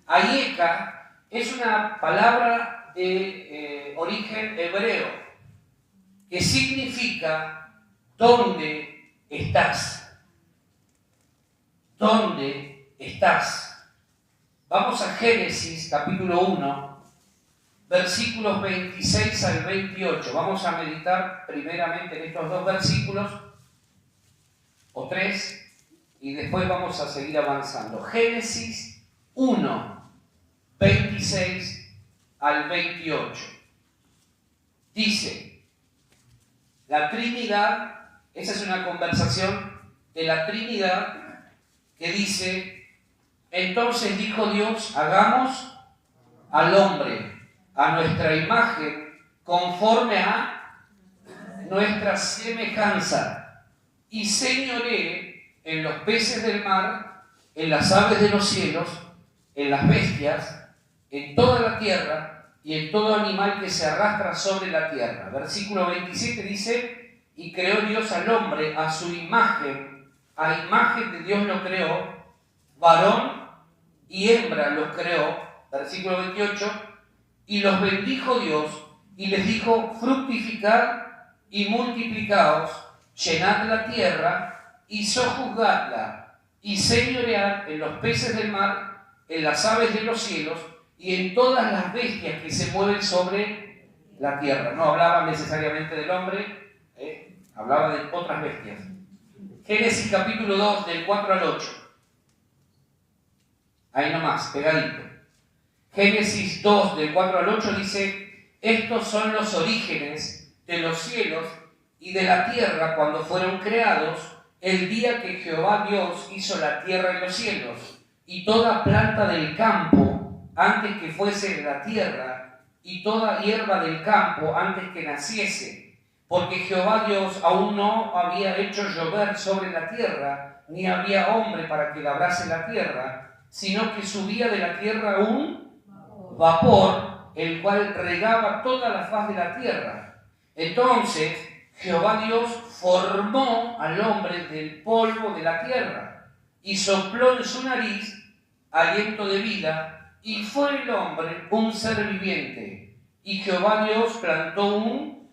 Hayeka es una palabra de origen hebreo que significa ¿dónde estás? ¿Dónde estás? Vamos a Génesis capítulo 1, versículos 26 al 28. Vamos a meditar primeramente en estos dos versículos, o tres, y después vamos a seguir avanzando. Génesis 1, 26 al 28. Dice, la Trinidad, esa es una conversación de la Trinidad que dice, entonces dijo Dios, hagamos al hombre a nuestra imagen, conforme a nuestra semejanza, y señoree en los peces del mar, en las aves de los cielos, en las bestias, en toda la tierra y en todo animal que se arrastra sobre la tierra. Versículo 27 dice, y creó Dios al hombre a su imagen, a imagen de Dios lo creó, varón y hembra los creó. Versículo 28, y los bendijo Dios y les dijo, fructificad y multiplicaos, llenad la tierra y sojuzgadla, y señoread en los peces del mar, en las aves de los cielos y en todas las bestias que se mueven sobre la tierra. No hablaba necesariamente del hombre, hablaba de otras bestias. Génesis capítulo 2, del 4 al 8. Ahí nomás, pegadito. Génesis 2, del 4 al 8 dice, estos son los orígenes de los cielos y de la tierra cuando fueron creados, el día que Jehová Dios hizo la tierra y los cielos, y toda planta del campo antes que fuese la tierra, y toda hierba del campo antes que naciese, porque Jehová Dios aún no había hecho llover sobre la tierra, ni había hombre para que labrase la tierra, sino que subía de la tierra un vapor, el cual regaba toda la faz de la tierra. Entonces Jehová Dios formó al hombre del polvo de la tierra, y sopló en su nariz aliento de vida, y fue el hombre un ser viviente. Y Jehová Dios plantó un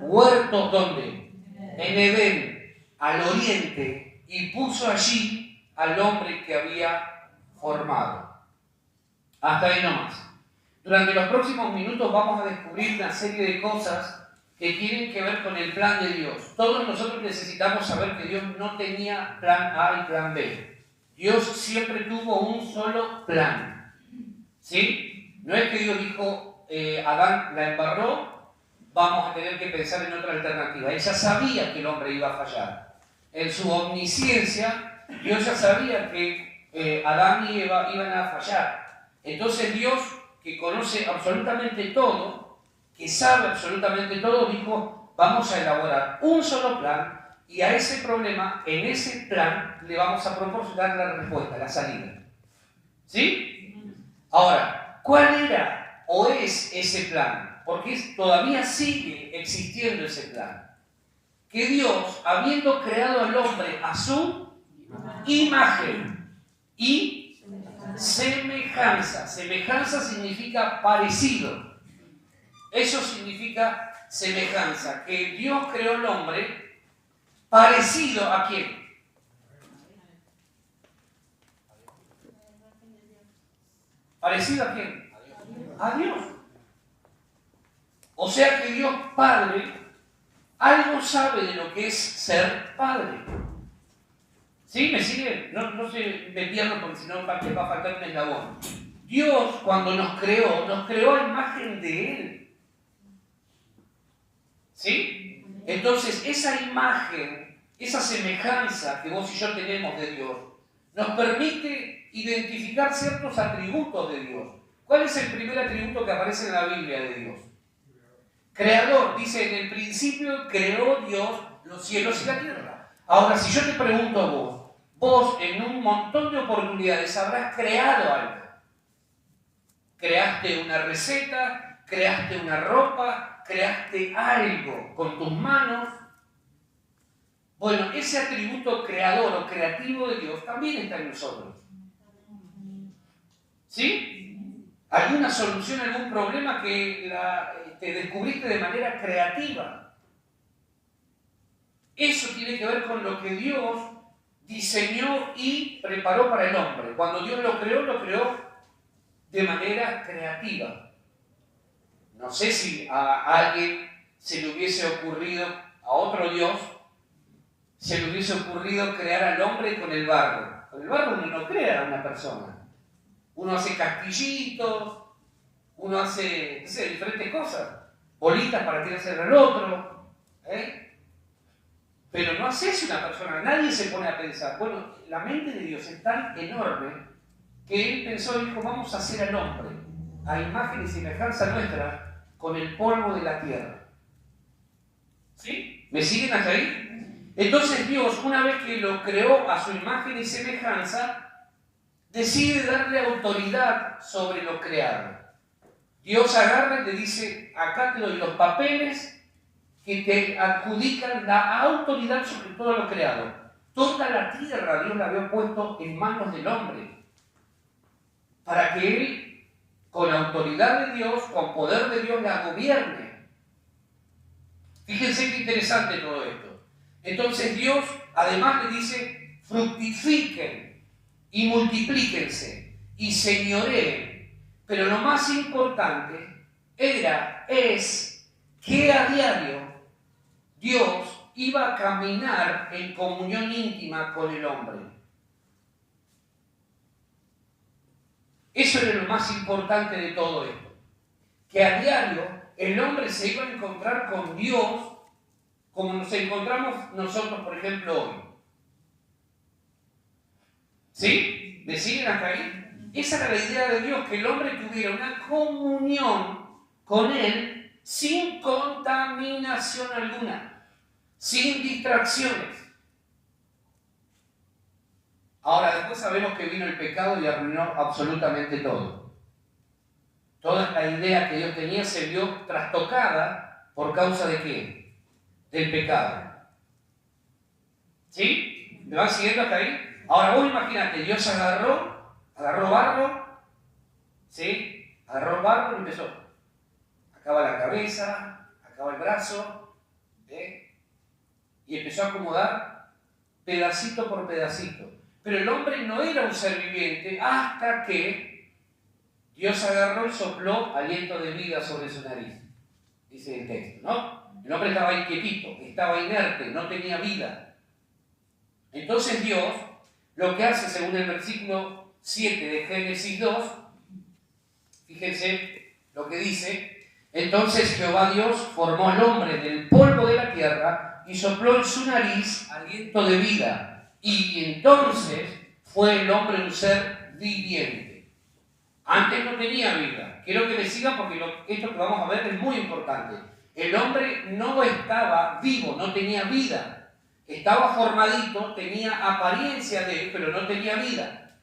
huerto, ¿dónde? En Edén, al oriente, y puso allí al hombre que había formado. Hasta ahí nomás. Durante los próximos minutos vamos a descubrir una serie de cosas que tienen que ver con el plan de Dios. Todos nosotros necesitamos saber que Dios no tenía plan A y plan B. Dios siempre tuvo un solo plan. ¿Sí? No es que Dios dijo, Adán la embarró, vamos a tener que pensar en otra alternativa. Él ya sabía que el hombre iba a fallar. En su omnisciencia, Dios ya sabía que Adán y Eva iban a fallar. Entonces Dios, que conoce absolutamente todo, que sabe absolutamente todo, dijo, vamos a elaborar un solo plan y a ese problema, en ese plan, le vamos a proporcionar la respuesta, la salida. ¿Sí? Ahora, ¿cuál era o es ese plan? Porque todavía sigue existiendo ese plan. Que Dios, habiendo creado al hombre a su imagen y semejanza. Semejanza significa parecido. Eso significa semejanza. Que Dios creó al hombre parecido ¿a quién? ¿Parecido a quién? A Dios. O sea que Dios Padre algo sabe de lo que es ser Padre. ¿Sí? ¿Me sigue? No se me pierdo porque si no va a faltar un eslabón. Dios, cuando nos creó a imagen de Él. ¿Sí? Entonces, esa imagen, esa semejanza que vos y yo tenemos de Dios, nos permite identificar ciertos atributos de Dios. ¿Cuál es el primer atributo que aparece en la Biblia de Dios? Creador. Dice, en el principio creó Dios los cielos y la tierra. Ahora, si yo te pregunto a vos en un montón de oportunidades habrás creado algo. Creaste una receta, creaste una ropa, creaste algo con tus manos. Bueno, ese atributo creador o creativo de Dios también está en nosotros. ¿Sí? alguna solución a algún problema que te descubriste de manera creativa. Eso tiene que ver con lo que Dios diseñó y preparó para el hombre. Cuando Dios lo creó de manera creativa. No sé si a alguien se le hubiese ocurrido, a otro Dios, se le hubiese ocurrido crear al hombre con el barro. Con el barro uno no crea a una persona. Uno hace castillitos, uno hace, no sé, diferentes cosas. Bolitas para tirarse al otro. Pero no haces una persona. Nadie se pone a pensar. Bueno, la mente de Dios es tan enorme que Él pensó y dijo, vamos a hacer al hombre a imagen y semejanza nuestra con el polvo de la tierra. ¿Sí? ¿Me siguen hasta ahí? Entonces Dios, una vez que lo creó a su imagen y semejanza, decide darle autoridad sobre lo creado. Dios agarra y le dice, acá te doy los papeles que te adjudican la autoridad sobre todo lo creado. Toda la tierra Dios la había puesto en manos del hombre, para que él, con autoridad de Dios, con poder de Dios, la gobierne. Fíjense qué interesante todo esto. Entonces Dios además le dice, fructifiquen y multiplíquense y señoreen. Pero lo más importante es que a diario Dios iba a caminar en comunión íntima con el hombre. Eso era lo más importante de todo esto. Que a diario el hombre se iba a encontrar con Dios como nos encontramos nosotros, por ejemplo, hoy. ¿Sí? ¿Me siguen hasta ahí? Esa era la idea de Dios, que el hombre tuviera una comunión con Él sin contaminación alguna, sin distracciones. Ahora, después sabemos que vino el pecado y arruinó absolutamente todo. Toda la idea que Dios tenía se vio trastocada por causa de ¿qué? Del pecado. ¿Sí? ¿Me van siguiendo hasta ahí? Ahora vos imagínate, Dios agarró barro, ¿sí? Agarró barro y empezó. Acá va la cabeza, acá va el brazo, y empezó a acomodar pedacito por pedacito. Pero el hombre no era un ser viviente hasta que Dios agarró y sopló aliento de vida sobre su nariz. Dice el texto, ¿no? El hombre estaba inquietito, estaba inerte, no tenía vida. Entonces Dios lo que hace, según el versículo 7 de Génesis 2, fíjense lo que dice, entonces Jehová Dios formó al hombre del polvo de la tierra y sopló en su nariz aliento de vida, y entonces fue el hombre un ser viviente. Antes no tenía vida. Quiero que me sigan porque esto que vamos a ver es muy importante. El hombre no estaba vivo, no tenía vida. Estaba formadito, tenía apariencia de él, pero no tenía vida.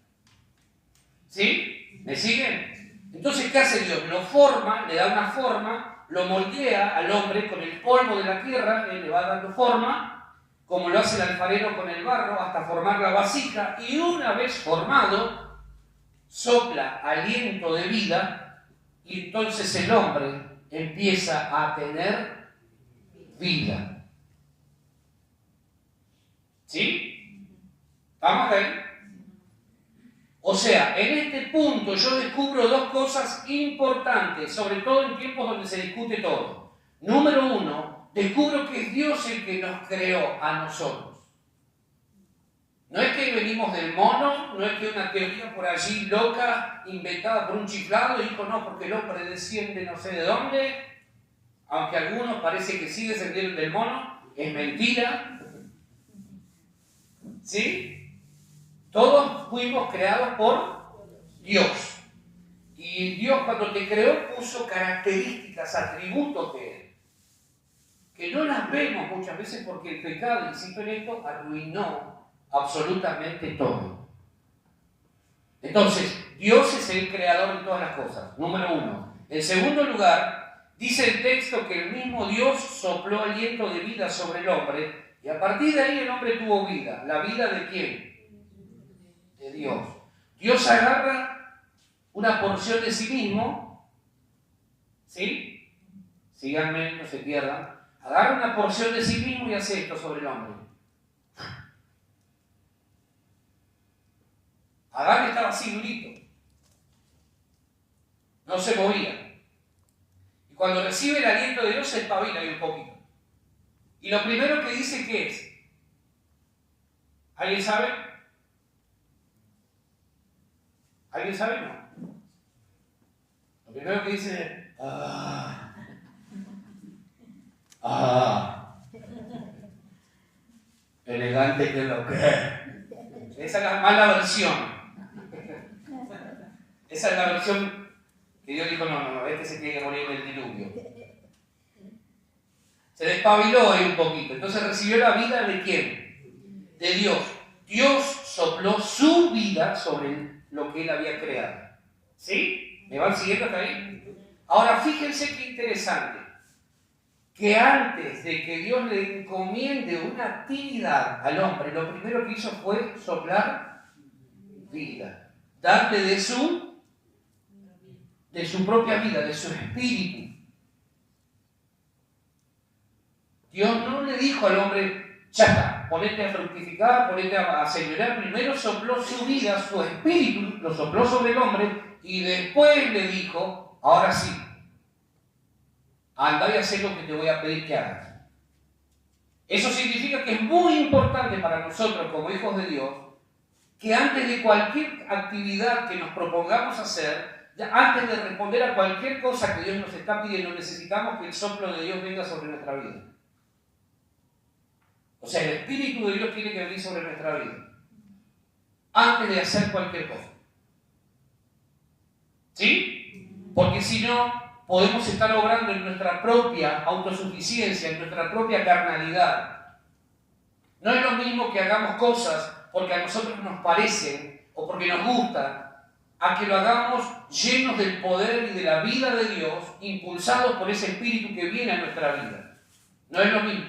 ¿Sí? ¿Me siguen? Entonces, ¿qué hace Dios? Lo forma, le da una forma, lo moldea al hombre con el polvo de la tierra, él le va dando forma, como lo hace el alfarero con el barro, hasta formar la vasija, y una vez formado, sopla aliento de vida, y entonces el hombre empieza a tener vida. ¿Sí? ¿Vamos ahí? O sea, en este punto yo descubro dos cosas importantes, sobre todo en tiempos donde se discute todo. Número uno, descubro que es Dios el que nos creó a nosotros. No es que venimos del mono, no es que una teoría por allí loca, inventada por un chiflado, dijo no, porque el hombre desciende no sé de dónde, aunque algunos parece que sí descendieron del mono, es mentira. ¿Sí? Todos fuimos creados por Dios. Y Dios cuando te creó puso características, atributos de Él, que no las vemos muchas veces porque el pecado, insisto en esto, arruinó absolutamente todo. Entonces, Dios es el creador de todas las cosas, número uno. En segundo lugar, dice el texto que el mismo Dios sopló aliento de vida sobre el hombre y a partir de ahí el hombre tuvo vida. ¿La vida de quién? De Dios. Dios agarra una porción de sí mismo, ¿sí? Síganme, no se pierdan. Agarra una porción de sí mismo y hace esto sobre el hombre. Adán estaba así durito. No se movía. Y cuando recibe el aliento de Dios se espabila ahí un poquito. Y lo primero que dice, ¿qué es? ¿Alguien sabe? ¿Alguien sabe? No. Lo primero que dice es, elegante que lo que. Esa es la mala versión. Esa es la versión que Dios dijo, no, este se tiene que morir en el diluvio. Se despabiló ahí un poquito. Entonces recibió la vida ¿de quién? De Dios. Dios sopló su vida sobre lo que él había creado. ¿Sí? ¿Me van siguiendo hasta ahí? Ahora fíjense qué interesante. Que antes de que Dios le encomiende una actividad al hombre, lo primero que hizo fue soplar vida. Darle de su propia vida, de su espíritu. Dios no le dijo al hombre, ya está, ponete a fructificar, ponete a señorear. Primero sopló su vida, su espíritu, lo sopló sobre el hombre y después le dijo, ahora sí, anda y haz lo que te voy a pedir que hagas. Eso significa que es muy importante para nosotros como hijos de Dios que antes de cualquier actividad que nos propongamos hacer, antes de responder a cualquier cosa que Dios nos está pidiendo, necesitamos que el soplo de Dios venga sobre nuestra vida. O sea, el Espíritu de Dios tiene que venir sobre nuestra vida antes de hacer cualquier cosa. ¿Sí? Porque si no, podemos estar obrando en nuestra propia autosuficiencia, en nuestra propia carnalidad. No es lo mismo que hagamos cosas porque a nosotros nos parecen o porque nos gustan, a que lo hagamos llenos del poder y de la vida de Dios, impulsados por ese Espíritu que viene a nuestra vida. No es lo mismo.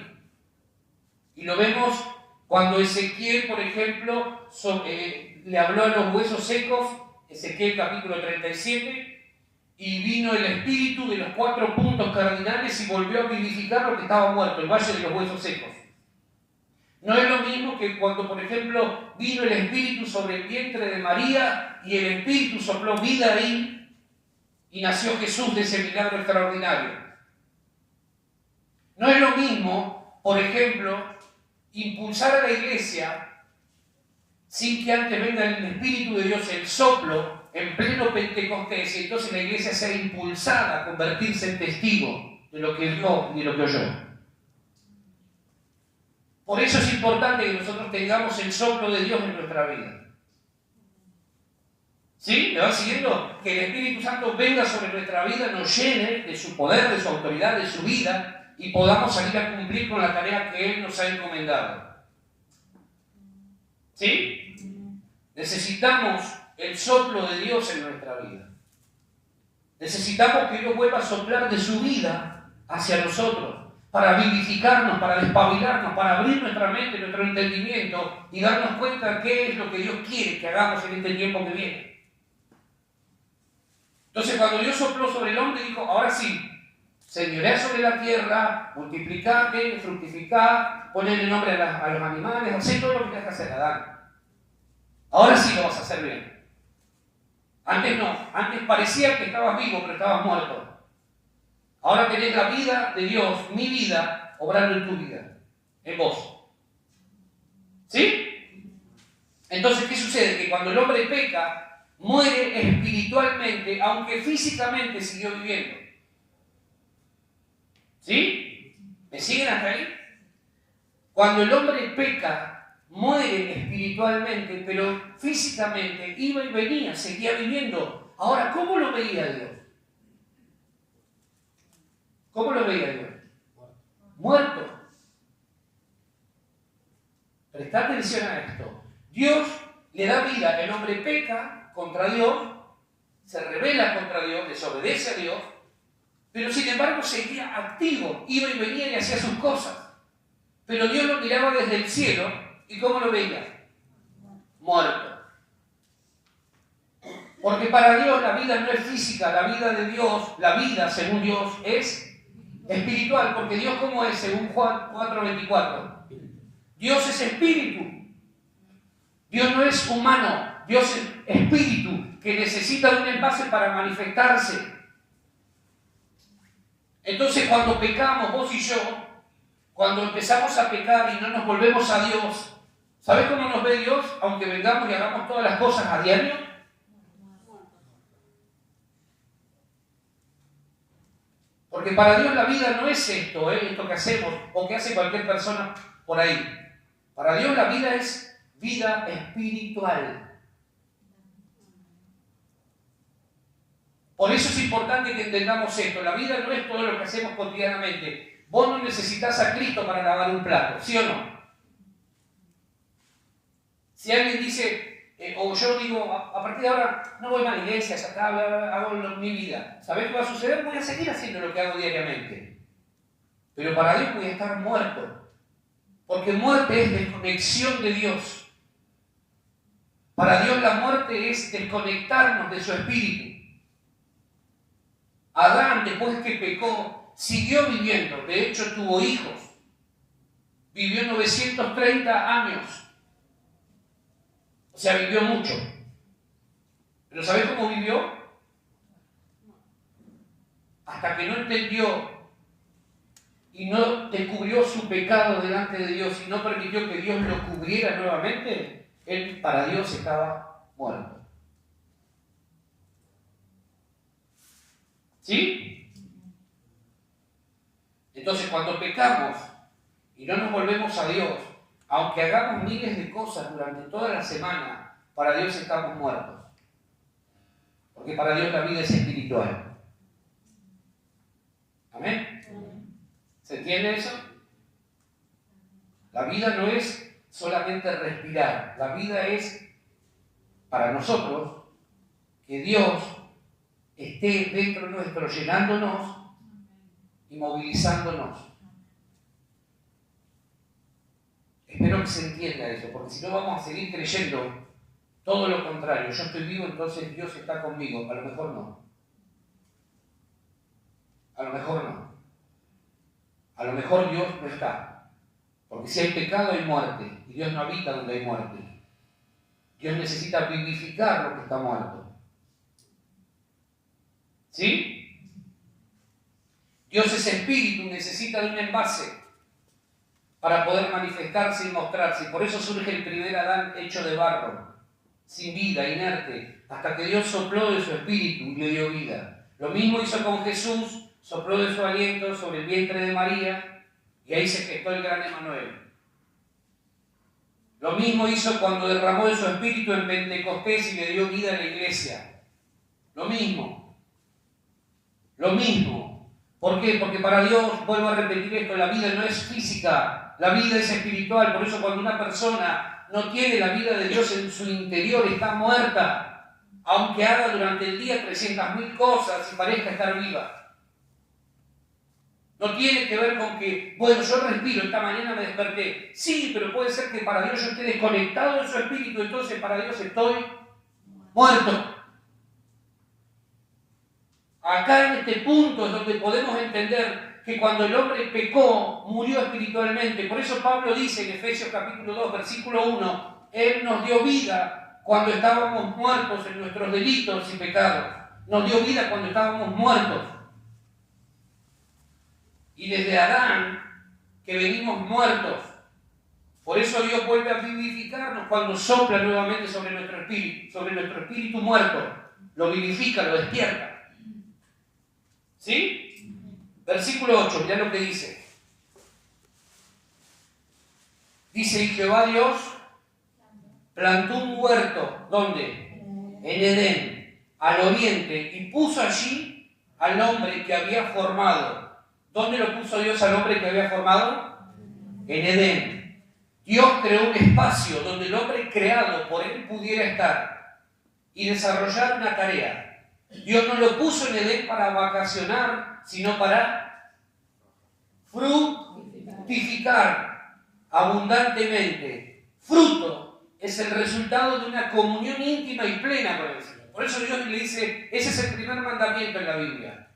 Y lo vemos cuando Ezequiel, por ejemplo, le habló a los huesos secos, Ezequiel capítulo 37, y vino el espíritu de los 4 puntos cardinales y volvió a vivificar lo que estaba muerto, el valle de los huesos secos. No es lo mismo que cuando, por ejemplo, vino el espíritu sobre el vientre de María y el espíritu sopló vida ahí y nació Jesús de ese milagro extraordinario. No es lo mismo, por ejemplo, impulsar a la iglesia sin que antes venga el Espíritu de Dios, el soplo, en pleno Pentecostés, y entonces la iglesia sea impulsada a convertirse en testigo de lo que vio y de lo que oyó. Por eso es importante que nosotros tengamos el soplo de Dios en nuestra vida. ¿Sí? ¿Me va siguiendo? Que el Espíritu Santo venga sobre nuestra vida, nos llene de su poder, de su autoridad, de su vida, y podamos salir a cumplir con la tarea que Él nos ha encomendado. ¿Sí? Necesitamos el soplo de Dios en nuestra vida. Necesitamos que Dios vuelva a soplar de su vida hacia nosotros, para vivificarnos, para despabilarnos, para abrir nuestra mente, nuestro entendimiento y darnos cuenta de qué es lo que Dios quiere que hagamos en este tiempo que viene. Entonces, cuando Dios sopló sobre el hombre, dijo, ahora sí, señorea sobre la tierra, multiplicate, fructificá, ponle nombre a los animales, hacé todo lo que tengas que hacer, Adán. Ahora sí lo vas a hacer bien. Antes no, antes parecía que estabas vivo, pero estabas muerto. Ahora tenés la vida de Dios, mi vida, obrando en tu vida, en vos. ¿Sí? Entonces, ¿qué sucede? Que cuando el hombre peca, muere espiritualmente, aunque físicamente siguió viviendo. ¿Sí? ¿Me siguen hasta ahí? Cuando el hombre peca, muere espiritualmente, pero físicamente iba y venía, seguía viviendo. Ahora, ¿cómo lo veía Dios? ¿Cómo lo veía Dios? Muerto. Presta atención a esto. Dios le da vida, el hombre peca contra Dios, se rebela contra Dios, desobedece a Dios, pero sin embargo seguía activo, iba y venía y hacía sus cosas. Pero Dios lo miraba desde el cielo, ¿y cómo lo veía? Muerto. Porque para Dios la vida no es física, la vida de Dios, la vida según Dios es espiritual. Porque Dios, ¿cómo es? Según Juan 4:24. Dios es espíritu. Dios no es humano. Dios es espíritu que necesita de un envase para manifestarse. Entonces cuando pecamos, vos y yo, cuando empezamos a pecar y no nos volvemos a Dios, ¿sabés cómo nos ve Dios? Aunque vengamos y hagamos todas las cosas a diario. Porque para Dios la vida no es esto, esto que hacemos o que hace cualquier persona por ahí. Para Dios la vida es vida espiritual. Por eso es importante que entendamos esto. La vida no es todo lo que hacemos cotidianamente. Vos no necesitas a Cristo para lavar un plato, ¿sí o no? Si alguien dice, o yo digo, a partir de ahora no voy más a la iglesia, ya está, hago mi vida. ¿Sabés qué va a suceder? Voy a seguir haciendo lo que hago diariamente. Pero para Dios voy a estar muerto. Porque muerte es desconexión de Dios. Para Dios la muerte es desconectarnos de su espíritu. Adán, después que pecó, siguió viviendo. De hecho, tuvo hijos. Vivió 930 años. O sea, vivió mucho. ¿Pero sabés cómo vivió? Hasta que no entendió y no descubrió su pecado delante de Dios y no permitió que Dios lo cubriera nuevamente, él para Dios estaba muerto. ¿Sí? Entonces, cuando pecamos y no nos volvemos a Dios, aunque hagamos miles de cosas durante toda la semana, para Dios estamos muertos. Porque para Dios la vida es espiritual. ¿Amén? ¿Se entiende eso? La vida no es solamente respirar. La vida es, para nosotros, que Dios esté dentro nuestro, llenándonos y movilizándonos. Espero que se entienda eso, porque si no vamos a seguir creyendo todo lo contrario. Yo estoy vivo, entonces Dios está conmigo. A lo mejor no. A lo mejor no. A lo mejor Dios no está. Porque si hay pecado hay muerte. Y Dios no habita donde hay muerte. Dios necesita vivificar lo que está muerto. ¿Sí? Dios es espíritu, necesita de un envase para poder manifestarse y mostrarse. Y por eso surge el primer Adán hecho de barro, sin vida, inerte, hasta que Dios sopló de su espíritu y le dio vida. Lo mismo hizo con Jesús, sopló de su aliento sobre el vientre de María y ahí se gestó el gran Emanuel. Lo mismo hizo cuando derramó de su espíritu en Pentecostés y le dio vida a la iglesia. Lo mismo. Lo mismo. ¿Por qué? Porque para Dios, vuelvo a repetir esto, la vida no es física, la vida es espiritual. Por eso cuando una persona no tiene la vida de Dios en su interior, está muerta, aunque haga durante el día 300.000 cosas y parezca estar viva. No tiene que ver con que, bueno, yo respiro, esta mañana me desperté. Sí, pero puede ser que para Dios yo esté desconectado de su espíritu, entonces para Dios estoy muerto. Acá en este punto es donde podemos entender que cuando el hombre pecó, murió espiritualmente. Por eso Pablo dice en Efesios capítulo 2, versículo 1, Él nos dio vida cuando estábamos muertos en nuestros delitos y pecados. Nos dio vida cuando estábamos muertos. Y desde Adán, que venimos muertos. Por eso Dios vuelve a vivificarnos cuando sopla nuevamente sobre nuestro espíritu muerto. Lo vivifica, lo despierta. ¿Sí? Versículo 8, mirá lo que dice. Dice, y Jehová Dios plantó un huerto, ¿dónde? En Edén, al oriente, y puso allí al hombre que había formado. ¿Dónde lo puso Dios al hombre que había formado? En Edén. Dios creó un espacio donde el hombre creado por él pudiera estar y desarrollar una tarea. Dios no lo puso en Edén para vacacionar, sino para fructificar abundantemente. Fruto es el resultado de una comunión íntima y plena con el Señor. Por eso Dios le dice, ese es el primer mandamiento en la Biblia.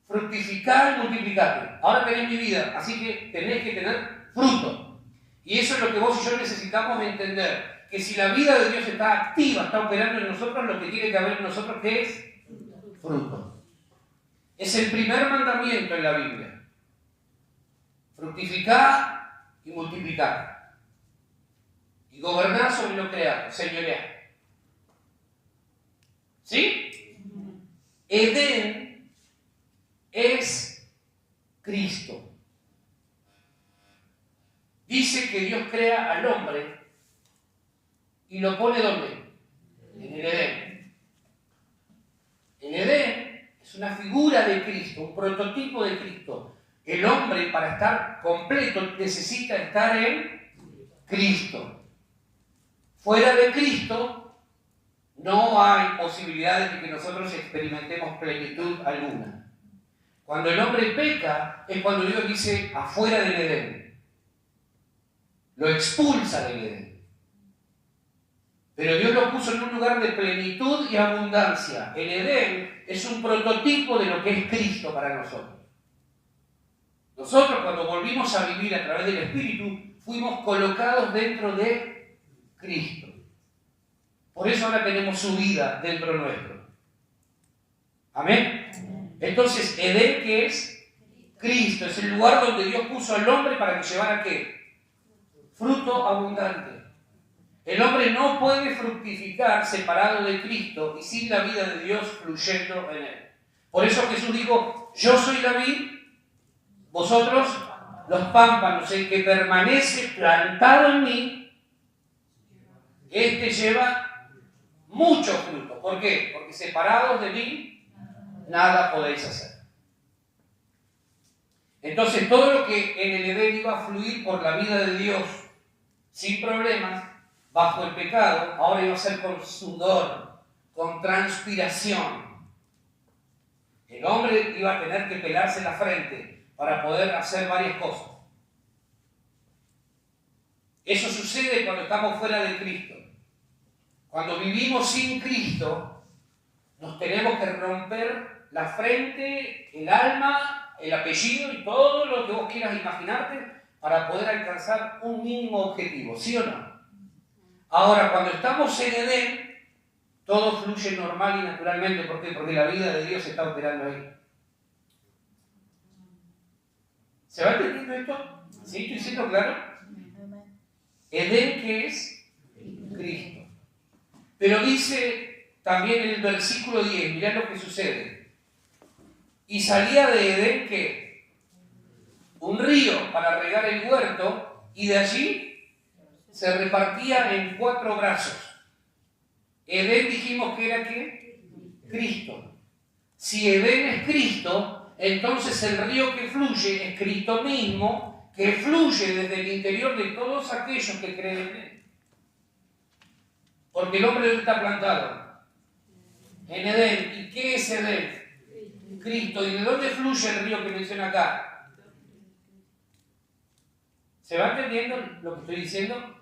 Fructificar y multiplicarte. Ahora tenés mi vida, así que tenés que tener fruto. Y eso es lo que vos y yo necesitamos entender. Que si la vida de Dios está activa, está operando en nosotros, lo que tiene que haber en nosotros, ¿qué es? Fruto. Es el primer mandamiento en la Biblia. Fructificar y multiplicar. Y gobernar sobre lo creado, señorear. ¿Sí? Edén es Cristo. Dice que Dios crea al hombre y lo pone ¿dónde? En el Edén. El Edén es una figura de Cristo, un prototipo de Cristo. El hombre, para estar completo, necesita estar en Cristo. Fuera de Cristo, no hay posibilidades de que nosotros experimentemos plenitud alguna. Cuando el hombre peca, es cuando Dios dice afuera del Edén. Lo expulsa del Edén. Pero Dios lo puso en un lugar de plenitud y abundancia. El Edén es un prototipo de lo que es Cristo para nosotros. Nosotros, cuando volvimos a vivir a través del Espíritu, fuimos colocados dentro de Cristo. Por eso ahora tenemos su vida dentro nuestro. ¿Amén? Entonces, Edén, ¿qué es? Cristo. Es el lugar donde Dios puso al hombre para que llevara ¿qué? Fruto abundante. El hombre no puede fructificar separado de Cristo y sin la vida de Dios fluyendo en él. Por eso Jesús dijo, yo soy la vid, vosotros los pámpanos, el que permanece plantado en mí, este lleva mucho fruto. ¿Por qué? Porque separados de mí, nada podéis hacer. Entonces todo lo que en el Edén iba a fluir por la vida de Dios, sin problemas, bajo el pecado, ahora iba a ser con sudor, con transpiración. El hombre iba a tener que pelarse la frente para poder hacer varias cosas. Eso sucede cuando estamos fuera de Cristo. Cuando vivimos sin Cristo, nos tenemos que romper la frente, el alma, el apellido y todo lo que vos quieras imaginarte para poder alcanzar un mínimo objetivo, ¿sí o no? Ahora, cuando estamos en Edén, todo fluye normal y naturalmente. ¿Por qué? Porque la vida de Dios está operando ahí. ¿Se va entendiendo esto? ¿Sí? ¿Estoy siendo claro? Edén, ¿qué es? Cristo. Pero dice también en el versículo 10, mirá lo que sucede. Y salía de Edén, ¿qué? Un río para regar el huerto, y de allí se repartía en 4 brazos. Edén dijimos que era ¿qué? Cristo. Si Edén es Cristo, entonces el río que fluye es Cristo mismo, que fluye desde el interior de todos aquellos que creen en Él. Porque el hombre está plantado en Edén. ¿Y qué es Edén? Cristo. ¿Y de dónde fluye el río que menciona acá? ¿Se va entendiendo lo que estoy diciendo?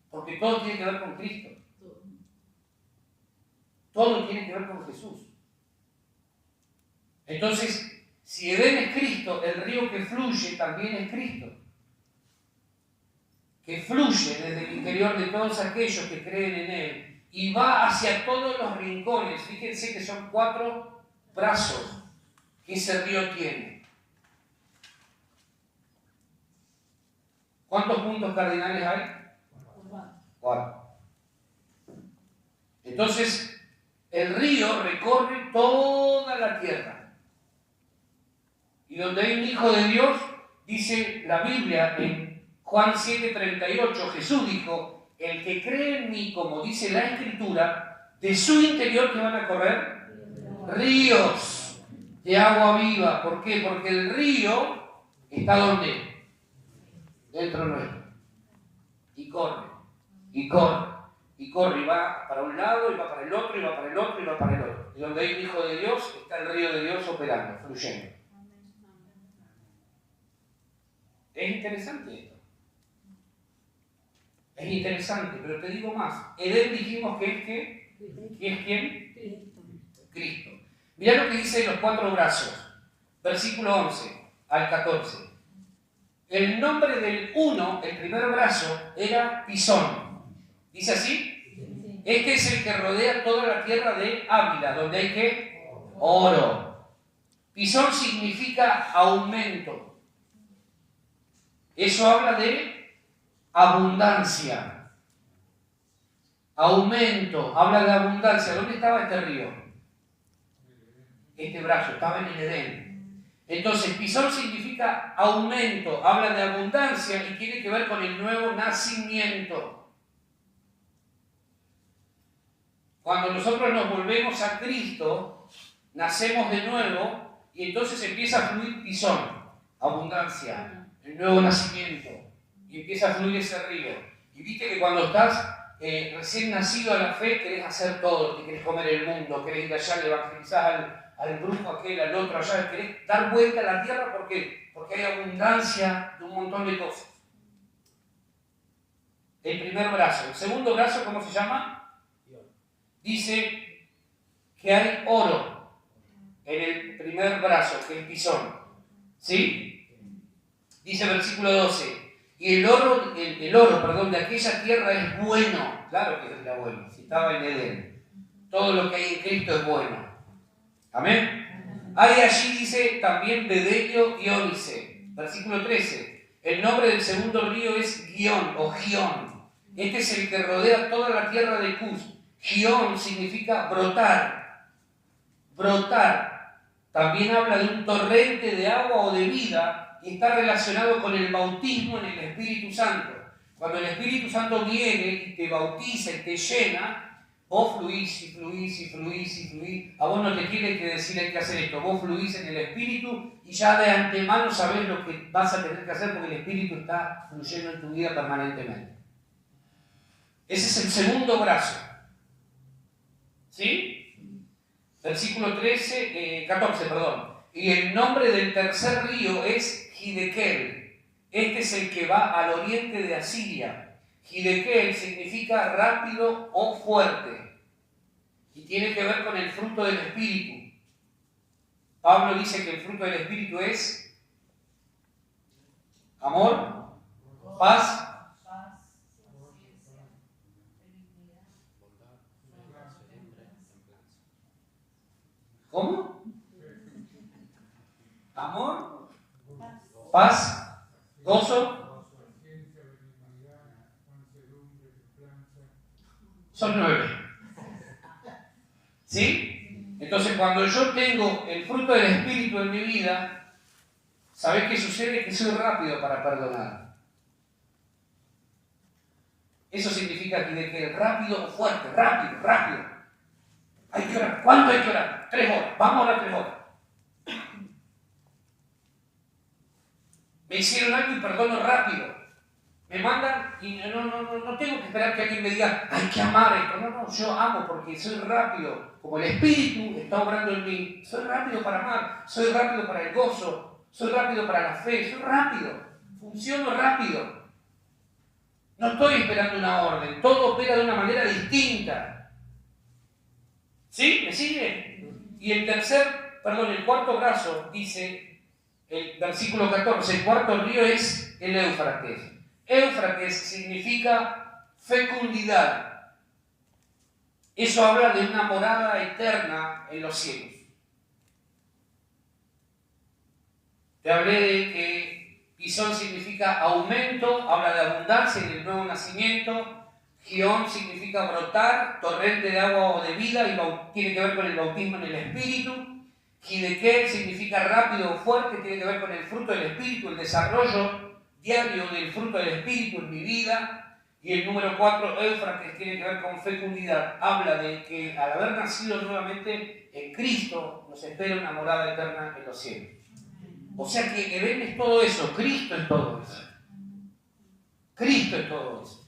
Porque todo tiene que ver con Cristo. Todo tiene que ver con Jesús. Entonces, si Edén es Cristo, el río que fluye también es Cristo. Que fluye desde el interior de todos aquellos que creen en Él y va hacia todos los rincones. Fíjense que son 4 brazos que ese río tiene. ¿Cuántos puntos cardinales hay? 4. Entonces, el río recorre toda la tierra. Y donde hay un hijo de Dios, dice la Biblia en Juan 7:38, Jesús dijo, el que cree en mí, como dice la Escritura, de su interior que van a correr ríos de agua viva. ¿Por qué? Porque el río está ¿dónde? Dentro nuestro. Y corre, y corre. Y corre, y va para un lado, y va para el otro, y va para el otro, y va para el otro. Y donde hay un hijo de Dios, está el río de Dios operando, fluyendo. Es interesante esto. Es interesante, pero te digo más. Edén dijimos que es que ¿Quién es quién? Cristo. Mirá lo que dice los 4 brazos. Versículo 11 al 14. El nombre del uno, el primer brazo, era Pisón. ¿Dice así? Este es el que rodea toda la tierra de Ávila, donde hay ¿qué? Oro. Pisón significa aumento. Eso habla de abundancia. Aumento, habla de abundancia. ¿Dónde estaba este río? Este brazo, estaba en el Edén. Entonces, Pisón significa aumento, habla de abundancia y tiene que ver con el nuevo nacimiento. Cuando nosotros nos volvemos a Cristo, nacemos de nuevo y entonces empieza a fluir Pisón, abundancia, el nuevo nacimiento, y empieza a fluir ese río. Y viste que cuando estás recién nacido a la fe, querés hacer todo, te querés comer el mundo, querés ir allá, le evangelizar al brujo aquel, al otro allá, querés dar vuelta a la tierra porque hay abundancia de un montón de cosas. El primer brazo. El segundo brazo, ¿cómo se llama? Dice que hay oro en el primer brazo, que es Pisón. ¿Sí? Dice versículo 12. Y el oro de aquella tierra es bueno. Claro que era bueno, si estaba en Edén. Todo lo que hay en Cristo es bueno. Amén. Hay allí, dice, también bedelio y ónice. Versículo 13. El nombre del segundo río es Gión o Gión. Este es el que rodea toda la tierra de Cus. Gión significa brotar. Brotar. También habla de un torrente de agua o de vida y está relacionado con el bautismo en el Espíritu Santo. Cuando el Espíritu Santo viene y te bautiza y te llena, vos fluís y fluís y fluís y fluís. A vos no te tiene que decir hay que hacer esto. Vos fluís en el Espíritu y ya de antemano sabés lo que vas a tener que hacer porque el Espíritu está fluyendo en tu vida permanentemente. Ese es el segundo brazo. ¿Sí? Versículo 14. Y el nombre del tercer río es Hidekel. Este es el que va al oriente de Asiria. Hidekel significa rápido o fuerte y tiene que ver con el fruto del Espíritu. Pablo dice que el fruto del Espíritu es amor, paz, ¿cómo? Amor, paz, gozo. Son 9. ¿Sí? Entonces, cuando yo tengo el fruto del Espíritu en mi vida, ¿sabés qué sucede? Que soy rápido para perdonar. Eso significa que rápido o fuerte, rápido. Hay que orar. ¿Cuánto hay que orar? 3 horas. Vamos a orar 3 horas. Me hicieron algo y perdono rápido. Me mandan y no tengo que esperar que alguien me diga hay que amar esto. No, yo amo porque soy rápido. Como el Espíritu está obrando en mí, soy rápido para amar, soy rápido para el gozo, soy rápido para la fe, soy rápido, funciono rápido. No estoy esperando una orden, todo opera de una manera distinta. ¿Sí? ¿Me sigue? Y el cuarto brazo dice, el versículo 14, el cuarto río es el Éufrates. Éufrates significa fecundidad. Eso habla de una morada eterna en los cielos. Te hablé de que Pisón significa aumento, habla de abundancia y del nuevo nacimiento. Gión significa brotar, torrente de agua o de vida y tiene que ver con el bautismo en el Espíritu. Hidekel significa rápido o fuerte, tiene que ver con el fruto del Espíritu, el desarrollo diario del fruto del Espíritu en mi vida. Y el número 4, Éufrates, tiene que ver con fecundidad. Habla de que al haber nacido nuevamente en Cristo, nos espera una morada eterna en los cielos. O sea que Edén es todo eso, Cristo es todo eso. Cristo es todo eso.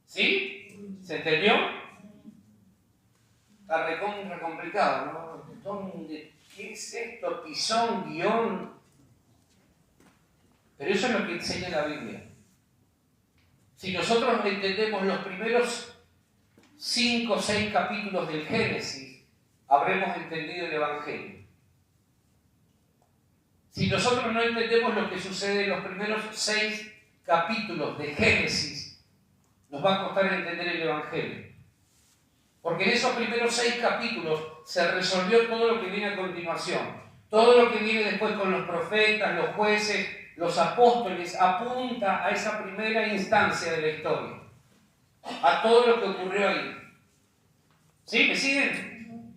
¿Sí? ¿Se entendió? Está recontra complicado, ¿no? ¿Qué es esto? Pisón, guión. Pero eso es lo que enseña la Biblia. Si nosotros entendemos los primeros 5 o 6 capítulos del Génesis, habremos entendido el Evangelio. Si nosotros no entendemos lo que sucede en los primeros 6 capítulos de Génesis, nos va a costar entender el Evangelio. Porque en esos primeros 6 capítulos se resolvió todo lo que viene a continuación. Todo lo que viene después con los profetas, los jueces, los apóstoles, apunta a esa primera instancia de la historia. A todo lo que ocurrió ahí. ¿Sí? ¿Me siguen?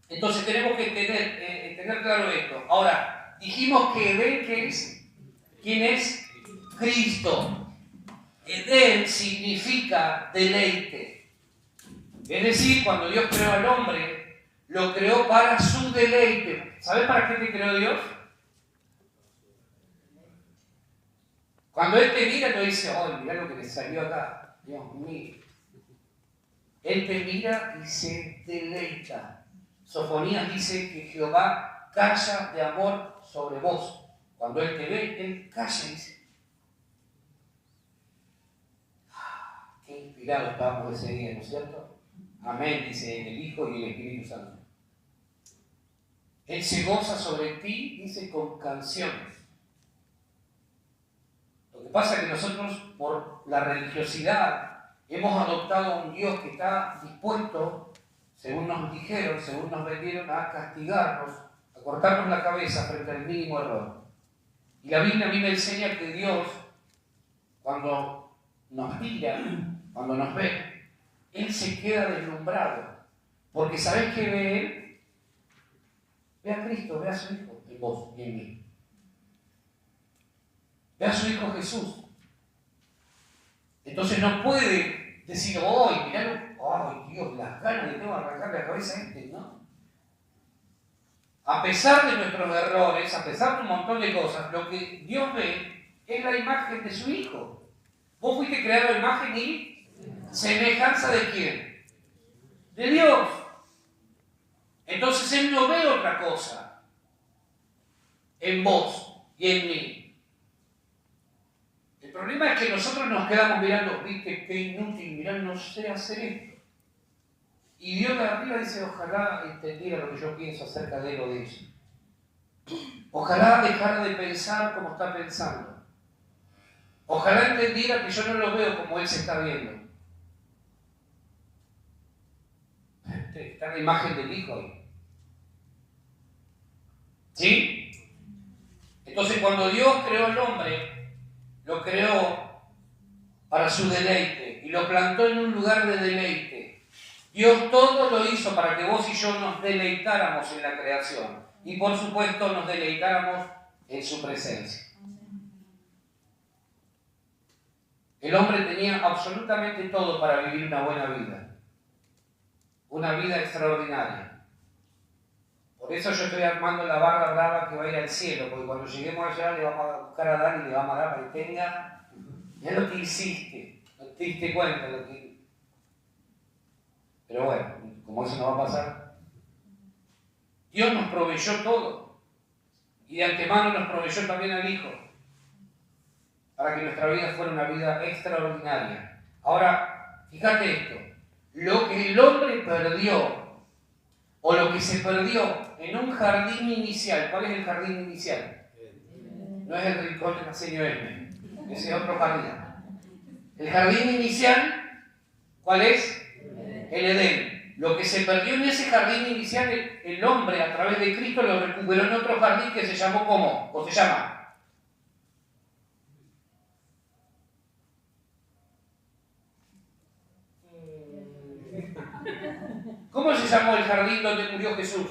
Entonces tenemos que tener claro esto. Ahora, dijimos que Edén, ¿qué es? ¿Quién es? Cristo. Edén significa deleite. Es decir, cuando Dios creó al hombre, lo creó para su deleite. ¿Sabes para qué te creó Dios? Cuando Él te mira, no dice, oh, mirá lo que le salió acá. Dios mío. Él te mira y se deleita. Sofonías dice que Jehová calla de amor sobre vos. Cuando Él te ve, Él calla y dice, qué inspirado estábamos ese día, ¿no es cierto? Amén, dice el Hijo y el Espíritu Santo. Él se goza sobre ti, dice, con canciones. Lo que pasa es que nosotros, por la religiosidad, hemos adoptado a un Dios que está dispuesto, según nos dijeron, según nos vendieron, a castigarnos, a cortarnos la cabeza frente al mínimo error. Y la Biblia a mí me enseña que Dios, cuando nos mira, cuando nos ve, Él se queda deslumbrado. Porque ¿sabés qué ve Él? Ve a Cristo, ve a su Hijo en vos y en mí. Ve a su Hijo Jesús. Entonces no puede decir, ¡ay, mirá, ay Dios, las ganas que tengo de arrancar la cabeza a este! ¿No? A pesar de nuestros errores, a pesar de un montón de cosas, lo que Dios ve es la imagen de su Hijo. Vos fuiste creado a imagen y semejanza ¿de quién? De Dios. Entonces Él no ve otra cosa en vos y en mí. El problema es que nosotros nos quedamos mirando, viste, qué inútil, mirá, no sé hacer esto. Y Dios de arriba dice, ojalá entendiera lo que yo pienso acerca de él o de ella. Ojalá dejara de pensar como está pensando. Ojalá entendiera que yo no lo veo como él se está viendo. Está la imagen del Hijo ahí. ¿Sí? Entonces cuando Dios creó al hombre, lo creó para su deleite y lo plantó en un lugar de deleite. Dios todo lo hizo para que vos y yo nos deleitáramos en la creación y por supuesto nos deleitáramos en su presencia. El hombre tenía absolutamente todo para vivir una buena vida extraordinaria. Por eso yo estoy armando la barra brava que va a ir al cielo, porque cuando lleguemos allá le vamos a buscar a Dani y le vamos a dar para que tenga, ya lo que hiciste, no te diste cuenta lo que... Pero bueno, como eso no va a pasar, Dios nos proveyó todo, y de antemano nos proveyó también al Hijo, para que nuestra vida fuera una vida extraordinaria. Ahora, fíjate esto, lo que el hombre perdió, o lo que se perdió en un jardín inicial. ¿Cuál es el jardín inicial? No es el rincón de Naseño Esme, ese es otro jardín. El jardín inicial, ¿cuál es? El Edén. Lo que se perdió en ese jardín inicial, el hombre a través de Cristo lo recuperó en otro jardín que se llamó ¿cómo? ¿O se llama? ¿Cómo se llamó el jardín donde murió Jesús?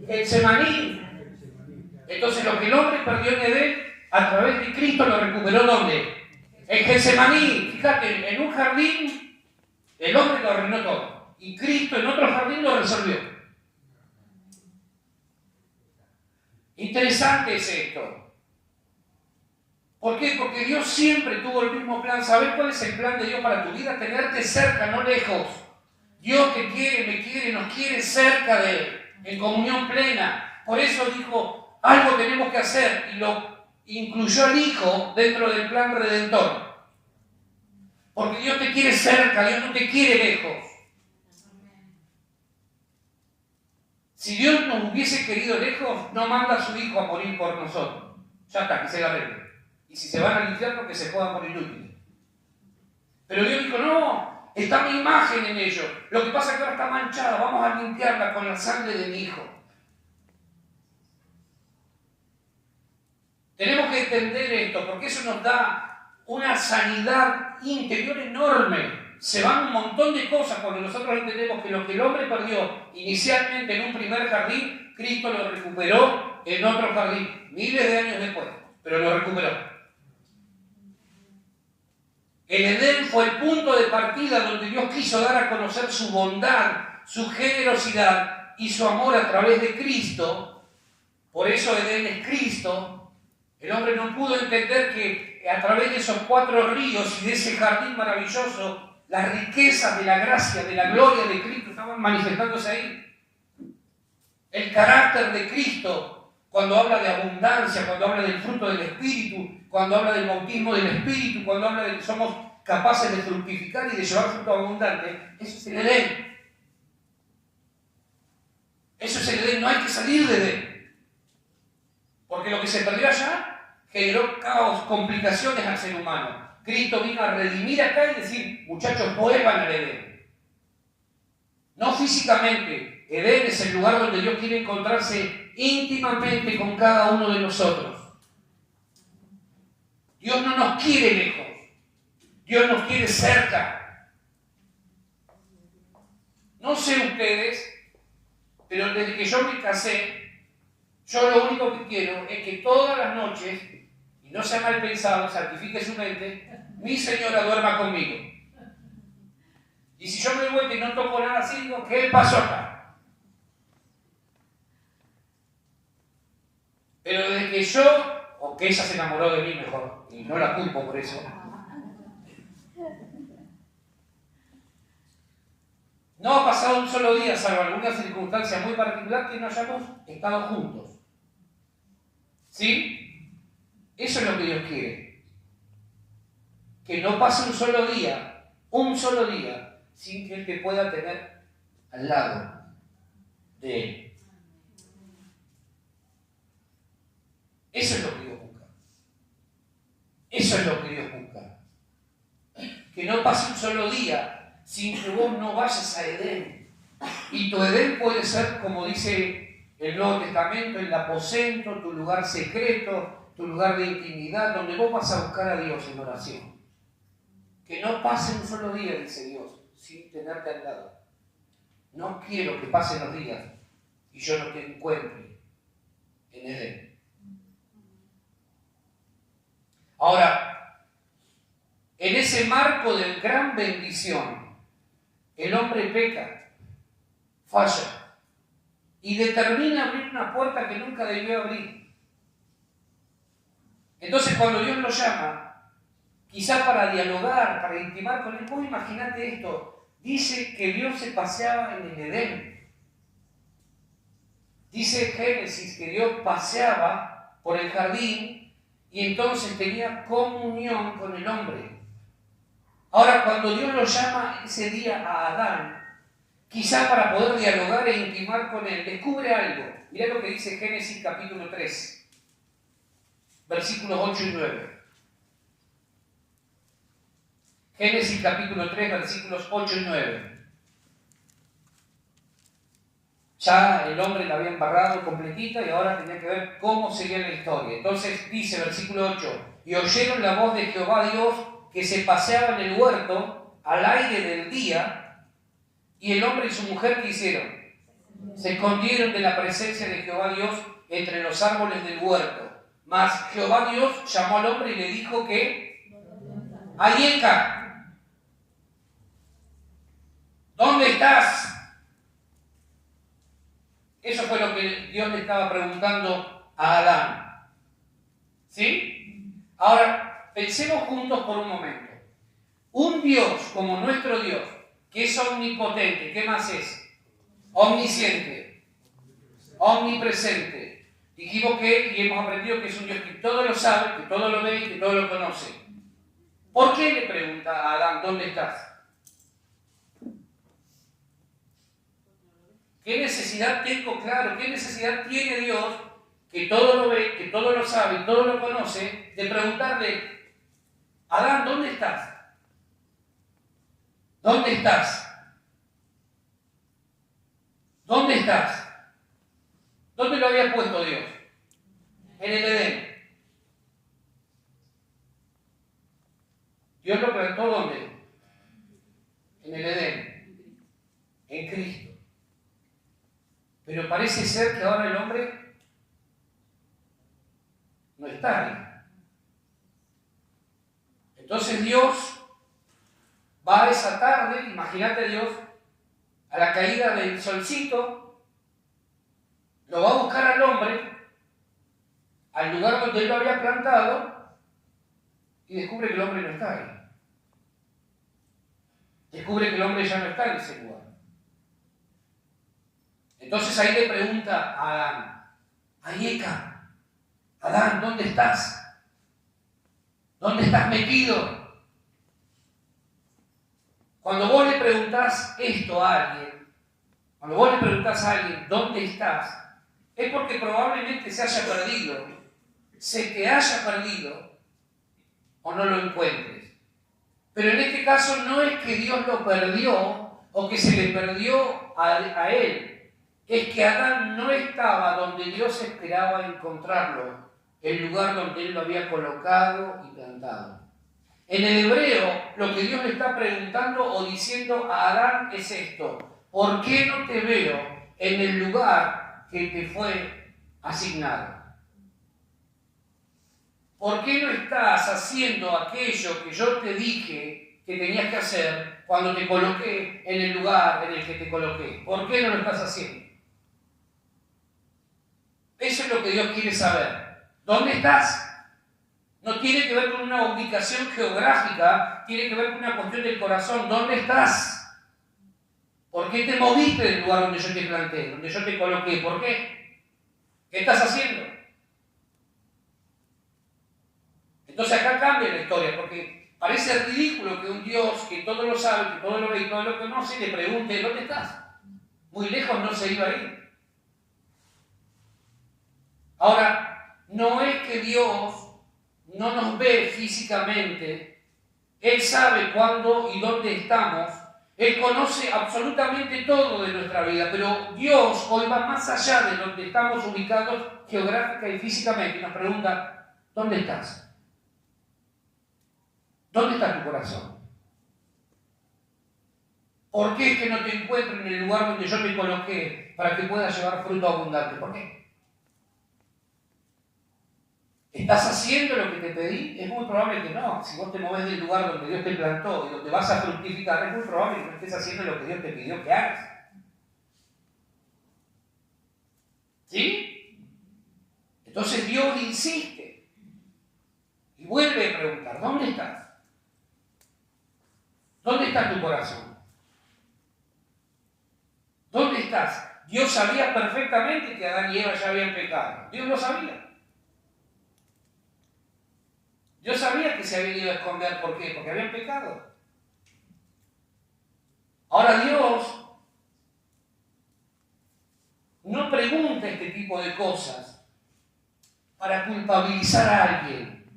Getsemaní. Entonces lo que el hombre perdió en Edén, a través de Cristo lo recuperó ¿dónde? En Getsemaní. Fíjate, en un jardín el hombre lo arruinó todo. Y Cristo en otro jardín lo resolvió. Interesante es esto. ¿Por qué? Porque Dios siempre tuvo el mismo plan. ¿Sabes cuál es el plan de Dios para tu vida? Tenerte cerca, no lejos. Dios te quiere, me quiere, nos quiere cerca de Él, en comunión plena. Por eso dijo, algo tenemos que hacer, y lo incluyó al Hijo dentro del plan redentor. Porque Dios te quiere cerca, Dios no te quiere lejos. Si Dios nos hubiese querido lejos, no manda a su Hijo a morir por nosotros. Ya está, que se la arregle. Y si se van al infierno, que se jodan por inútiles. Pero Dios dijo, no, está mi imagen en ellos. Lo que pasa es que ahora está manchada, vamos a limpiarla con la sangre de mi Hijo. Tenemos que entender esto, porque eso nos da una sanidad interior enorme. Se van un montón de cosas cuando nosotros entendemos que lo que el hombre perdió inicialmente en un primer jardín, Cristo lo recuperó en otro jardín, miles de años después, pero lo recuperó. El Edén fue el punto de partida donde Dios quiso dar a conocer su bondad, su generosidad y su amor a través de Cristo. Por eso Edén es Cristo. El hombre no pudo entender que a través de esos 4 ríos y de ese jardín maravilloso, las riquezas de la gracia, de la gloria de Cristo estaban manifestándose ahí. El carácter de Cristo, cuando habla de abundancia, cuando habla del fruto del Espíritu, cuando habla del bautismo del Espíritu, cuando habla de que somos capaces de fructificar y de llevar fruto abundante, eso es el Edén. Eso es el Edén, no hay que salir de Edén. Porque lo que se perdió allá generó caos, complicaciones al ser humano. Cristo vino a redimir acá y decir, muchachos, vuelvan al Edén. No físicamente. Edén es el lugar donde Dios quiere encontrarse íntimamente con cada uno de nosotros. Dios no nos quiere lejos. Dios nos quiere cerca. No sé ustedes, pero desde que yo me casé, yo lo único que quiero es que todas las noches, y no sea mal pensado, santifique su mente, mi señora duerma conmigo. Y si yo me doy vuelta y no toco nada así, digo, ¿qué pasó acá? Pero desde que yo, o que ella se enamoró de mí mejor, y no la culpo por eso, no ha pasado un solo día, salvo alguna circunstancia muy particular, que no hayamos estado juntos. ¿Sí? Eso es lo que Dios quiere. Que no pase un solo día, sin que Él te pueda tener al lado de Él. Eso es lo que Dios busca. Eso es lo que Dios busca. Que no pase un solo día sin que vos no vayas a Edén. Y tu Edén puede ser, como dice el Nuevo Testamento, el aposento, tu lugar secreto, tu lugar de intimidad, donde vos vas a buscar a Dios en oración. Que no pase un solo día, dice Dios, sin tenerte al lado. No quiero que pasen los días y yo no te encuentre en Edén. Ahora, en ese marco de gran bendición, el hombre peca, falla y determina abrir una puerta que nunca debió abrir. Entonces, cuando Dios lo llama, quizá para dialogar, para intimar con Él, vos imaginate esto, dice que Dios se paseaba en el Edén. Dice Génesis que Dios paseaba por el jardín y entonces tenía comunión con el hombre. Ahora, cuando Dios lo llama ese día a Adán, quizá para poder dialogar e intimar con él, descubre algo. Mirá lo que dice Génesis capítulo 3, versículos 8 y 9. Génesis capítulo 3, versículos 8 y 9. Ya el hombre la había embarrado completita y ahora tenía que ver cómo sería la historia. Entonces dice, versículo 8, y oyeron la voz de Jehová Dios que se paseaba en el huerto al aire del día, y el hombre y su mujer, ¿qué hicieron? Se escondieron de la presencia de Jehová Dios entre los árboles del huerto. Mas Jehová Dios llamó al hombre y le dijo que Ayenka, ¿dónde estás? Eso fue lo que Dios le estaba preguntando a Adán. ¿Sí? Ahora, pensemos juntos por un momento. Un Dios como nuestro Dios, que es omnipotente, ¿qué más es? Omnisciente, omnipresente. Dijimos que, y hemos aprendido que es un Dios que todo lo sabe, que todo lo ve y que todo lo conoce. ¿Por qué le pregunta a Adán, ¿dónde estás? ¿Qué necesidad tengo? Claro, ¿qué necesidad tiene Dios, que todo lo ve, que todo lo sabe y todo lo conoce, de preguntarle, Adán, ¿dónde estás? ¿Dónde estás? ¿Dónde estás? ¿Dónde lo había puesto Dios? En el Edén. Dios lo plantó ¿dónde? En el Edén. En Cristo. Pero parece ser que ahora el hombre no está ahí. Entonces Dios va a esa tarde, imagínate Dios, a la caída del solcito, lo va a buscar al hombre, al lugar donde él lo había plantado, y descubre que el hombre no está ahí. Descubre que el hombre ya no está en ese lugar. Entonces ahí le pregunta a Adán, Ayeka, Adán, ¿dónde estás? ¿Dónde estás metido? Cuando vos le preguntás esto a alguien, ¿dónde estás? Es porque probablemente se haya perdido, se te haya perdido o no lo encuentres. Pero en este caso no es que Dios lo perdió o que se le perdió a él. Es que Adán no estaba donde Dios esperaba encontrarlo, el lugar donde él lo había colocado y plantado. En el hebreo, lo que Dios le está preguntando o diciendo a Adán es esto: ¿por qué no te veo en el lugar que te fue asignado? ¿Por qué no estás haciendo aquello que yo te dije que tenías que hacer cuando te coloqué en el lugar en el que te coloqué? ¿Por qué no lo estás haciendo? Eso es lo que Dios quiere saber. ¿Dónde estás? No tiene que ver con una ubicación geográfica, tiene que ver con una cuestión del corazón. ¿Dónde estás? ¿Por qué te moviste del lugar donde yo te planté, donde yo te coloqué? ¿Por qué? ¿Qué estás haciendo? Entonces acá cambia la historia, porque parece ridículo que un Dios que todo lo sabe, que todo lo ve y todo lo conoce, le pregunte, ¿dónde estás? Muy lejos no se iba a ir. Ahora, no es que Dios no nos ve físicamente, Él sabe cuándo y dónde estamos, Él conoce absolutamente todo de nuestra vida, pero Dios hoy va más allá de donde estamos ubicados geográfica y físicamente y nos pregunta, ¿dónde estás? ¿Dónde está tu corazón? ¿Por qué es que no te encuentro en el lugar donde yo te coloqué para que puedas llevar fruto abundante? ¿Por qué? ¿Estás haciendo lo que te pedí? Es muy probable que no. Si vos te movés del lugar donde Dios te plantó y donde vas a fructificar, es muy probable que no estés haciendo lo que Dios te pidió que hagas. ¿Sí? Entonces Dios insiste y vuelve a preguntar, ¿dónde estás? ¿Dónde está tu corazón? ¿Dónde estás? Dios sabía perfectamente que Adán y Eva ya habían pecado. Dios lo sabía. Dios sabía que se habían ido a esconder. ¿Por qué? Porque habían pecado. Ahora Dios no pregunta este tipo de cosas para culpabilizar a alguien.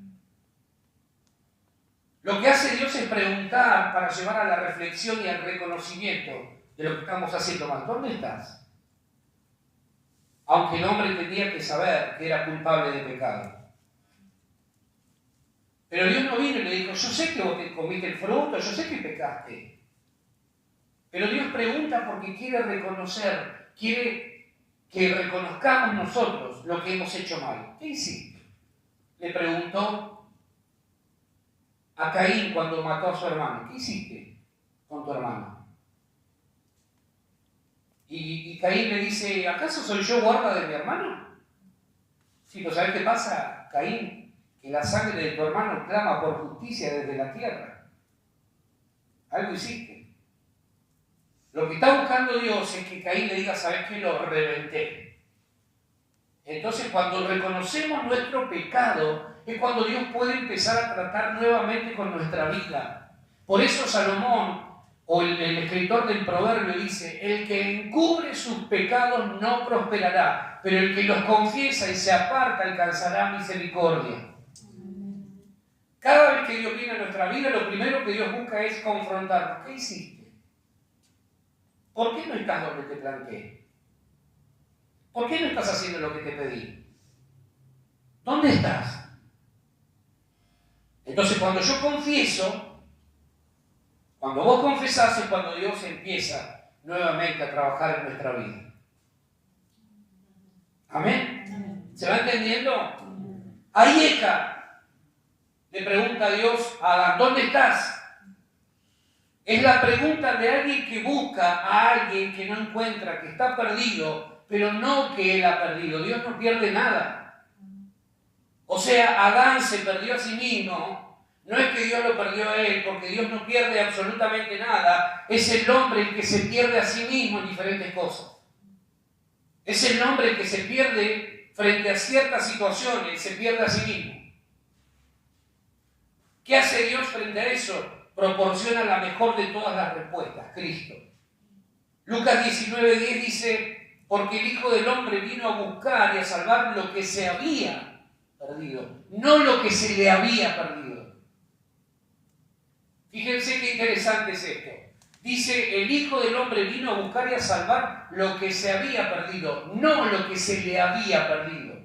Lo que hace Dios es preguntar para llevar a la reflexión y al reconocimiento de lo que estamos haciendo mal. ¿Dónde estás? Aunque el hombre tenía que saber que era culpable de pecado. Pero Dios no vino y le dijo, yo sé que vos te comiste el fruto, yo sé que pecaste. Pero Dios pregunta porque quiere reconocer, quiere que reconozcamos nosotros lo que hemos hecho mal. ¿Qué hiciste? Le preguntó a Caín cuando mató a su hermano. ¿Qué hiciste con tu hermano? Y Caín le dice, ¿acaso soy yo guarda de mi hermano? Sí, pero ¿sabes qué pasa, Caín? Que la sangre de tu hermano clama por justicia desde la tierra. Algo hiciste. Lo que está buscando Dios es que Caín le diga, ¿sabes qué? Lo reventé. Entonces, cuando reconocemos nuestro pecado, es cuando Dios puede empezar a tratar nuevamente con nuestra vida. Por eso Salomón, o el escritor del proverbio dice, el que encubre sus pecados no prosperará, pero el que los confiesa y se aparta alcanzará misericordia. Cada vez que Dios viene a nuestra vida, lo primero que Dios busca es confrontarnos. ¿Qué hiciste? ¿Por qué no estás donde te planteé? ¿Por qué no estás haciendo lo que te pedí? ¿Dónde estás? Entonces, cuando yo confieso, cuando vos confesás es cuando Dios empieza nuevamente a trabajar en nuestra vida. ¿Amén? ¿Se va entendiendo? Ayeka, le pregunta a Dios a Adán, ¿dónde estás? Es la pregunta de alguien que busca a alguien que no encuentra, que está perdido, pero no que él ha perdido. Dios no pierde nada. O sea, Adán se perdió a sí mismo. No es que Dios lo perdió a él, porque Dios no pierde absolutamente nada. Es el hombre el que se pierde a sí mismo en diferentes cosas. Es el hombre el que se pierde frente a ciertas situaciones, se pierde a sí mismo. ¿Qué hace Dios frente a eso? Proporciona la mejor de todas las respuestas, Cristo. Lucas 19:10 dice, porque el Hijo del Hombre vino a buscar y a salvar lo que se había perdido, no lo que se le había perdido. Fíjense qué interesante es esto. Dice, el Hijo del Hombre vino a buscar y a salvar lo que se había perdido, no lo que se le había perdido.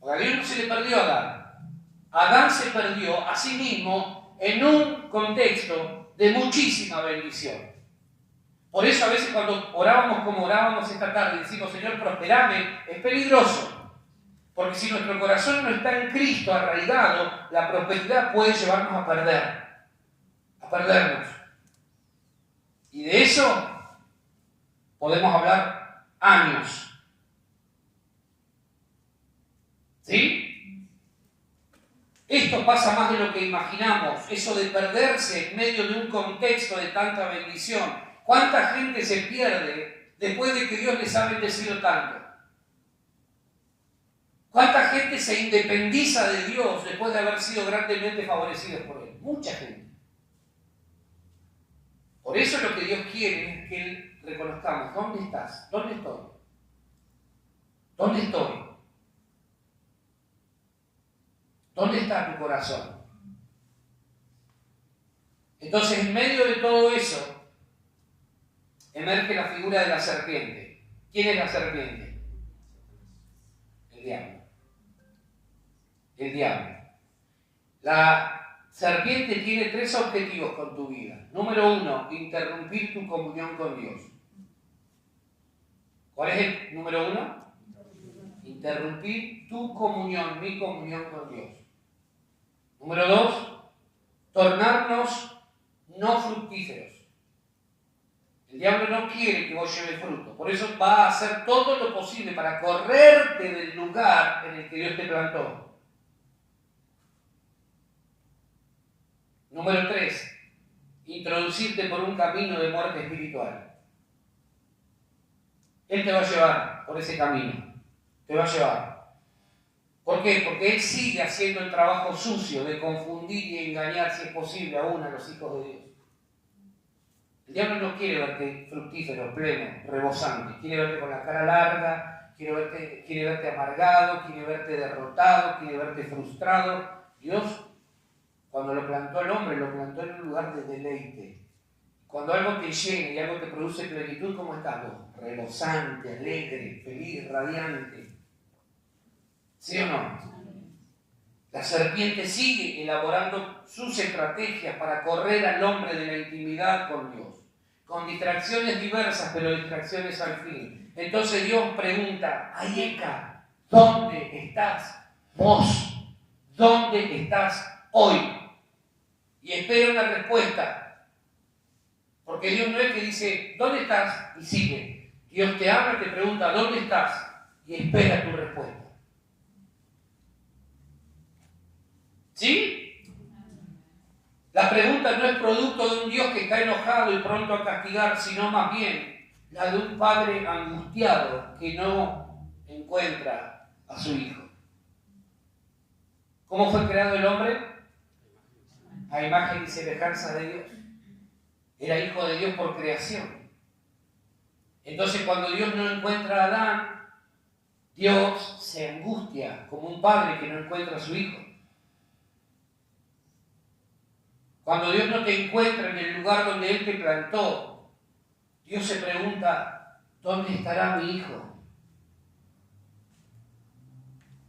Porque a Dios no se le perdió a Adán. Adán se perdió a sí mismo en un contexto de muchísima bendición. Por eso a veces cuando orábamos como orábamos esta tarde y decimos, Señor, prosperame, es peligroso. Porque si nuestro corazón no está en Cristo arraigado, la prosperidad puede llevarnos a perdernos. Y de eso podemos hablar años. ¿Sí? Esto pasa más de lo que imaginamos, eso de perderse en medio de un contexto de tanta bendición. ¿Cuánta gente se pierde después de que Dios les ha bendecido tanto? ¿Cuánta gente se independiza de Dios después de haber sido grandemente favorecidos por Él? Mucha gente. Por eso lo que Dios quiere es que reconozcamos, ¿dónde estás? ¿Dónde estoy? ¿Dónde estoy? ¿Dónde está tu corazón? Entonces, en medio de todo eso, emerge la figura de la serpiente. ¿Quién es la serpiente? El diablo. El diablo. La serpiente tiene 3 objetivos con tu vida. Número 1, interrumpir tu comunión con Dios. ¿Cuál es el número 1? Interrumpir tu comunión, mi comunión con Dios. Número 2, tornarnos no fructíferos. El diablo no quiere que vos lleves fruto, por eso va a hacer todo lo posible para correrte del lugar en el que Dios te plantó. Número 3, introducirte por un camino de muerte espiritual. Él te va a llevar por ese camino, te va a llevar. ¿Por qué? Porque él sigue haciendo el trabajo sucio de confundir y engañar, si es posible, aún a los hijos de Dios. El diablo no quiere verte fructífero, pleno, rebosante. Quiere verte con la cara larga, quiere verte amargado, quiere verte derrotado, quiere verte frustrado. Dios, cuando lo plantó el hombre, lo plantó en un lugar de deleite. Cuando algo te llena y algo te produce plenitud, ¿cómo estás vos? Rebosante, alegre, feliz, radiante. ¿Sí o no? La serpiente sigue elaborando sus estrategias para correr al hombre de la intimidad con Dios, con distracciones diversas, pero distracciones al fin. Entonces Dios pregunta, Ayeka, ¿dónde estás vos? ¿Dónde estás hoy? Y espera una respuesta. Porque Dios no es que dice, ¿dónde estás? Y sigue. Dios te habla, te pregunta, ¿dónde estás? Y espera tu respuesta. ¿Sí? La pregunta no es producto de un Dios que está enojado y pronto a castigar, sino más bien la de un padre angustiado que no encuentra a su hijo. ¿Cómo fue creado el hombre? a imagen y semejanza de Dios. Era hijo de Dios por creación. Entonces, cuando Dios no encuentra a Adán, Dios se angustia como un padre que no encuentra a su hijo. Cuando Dios no te encuentra en el lugar donde Él te plantó, Dios se pregunta, ¿dónde estará mi hijo?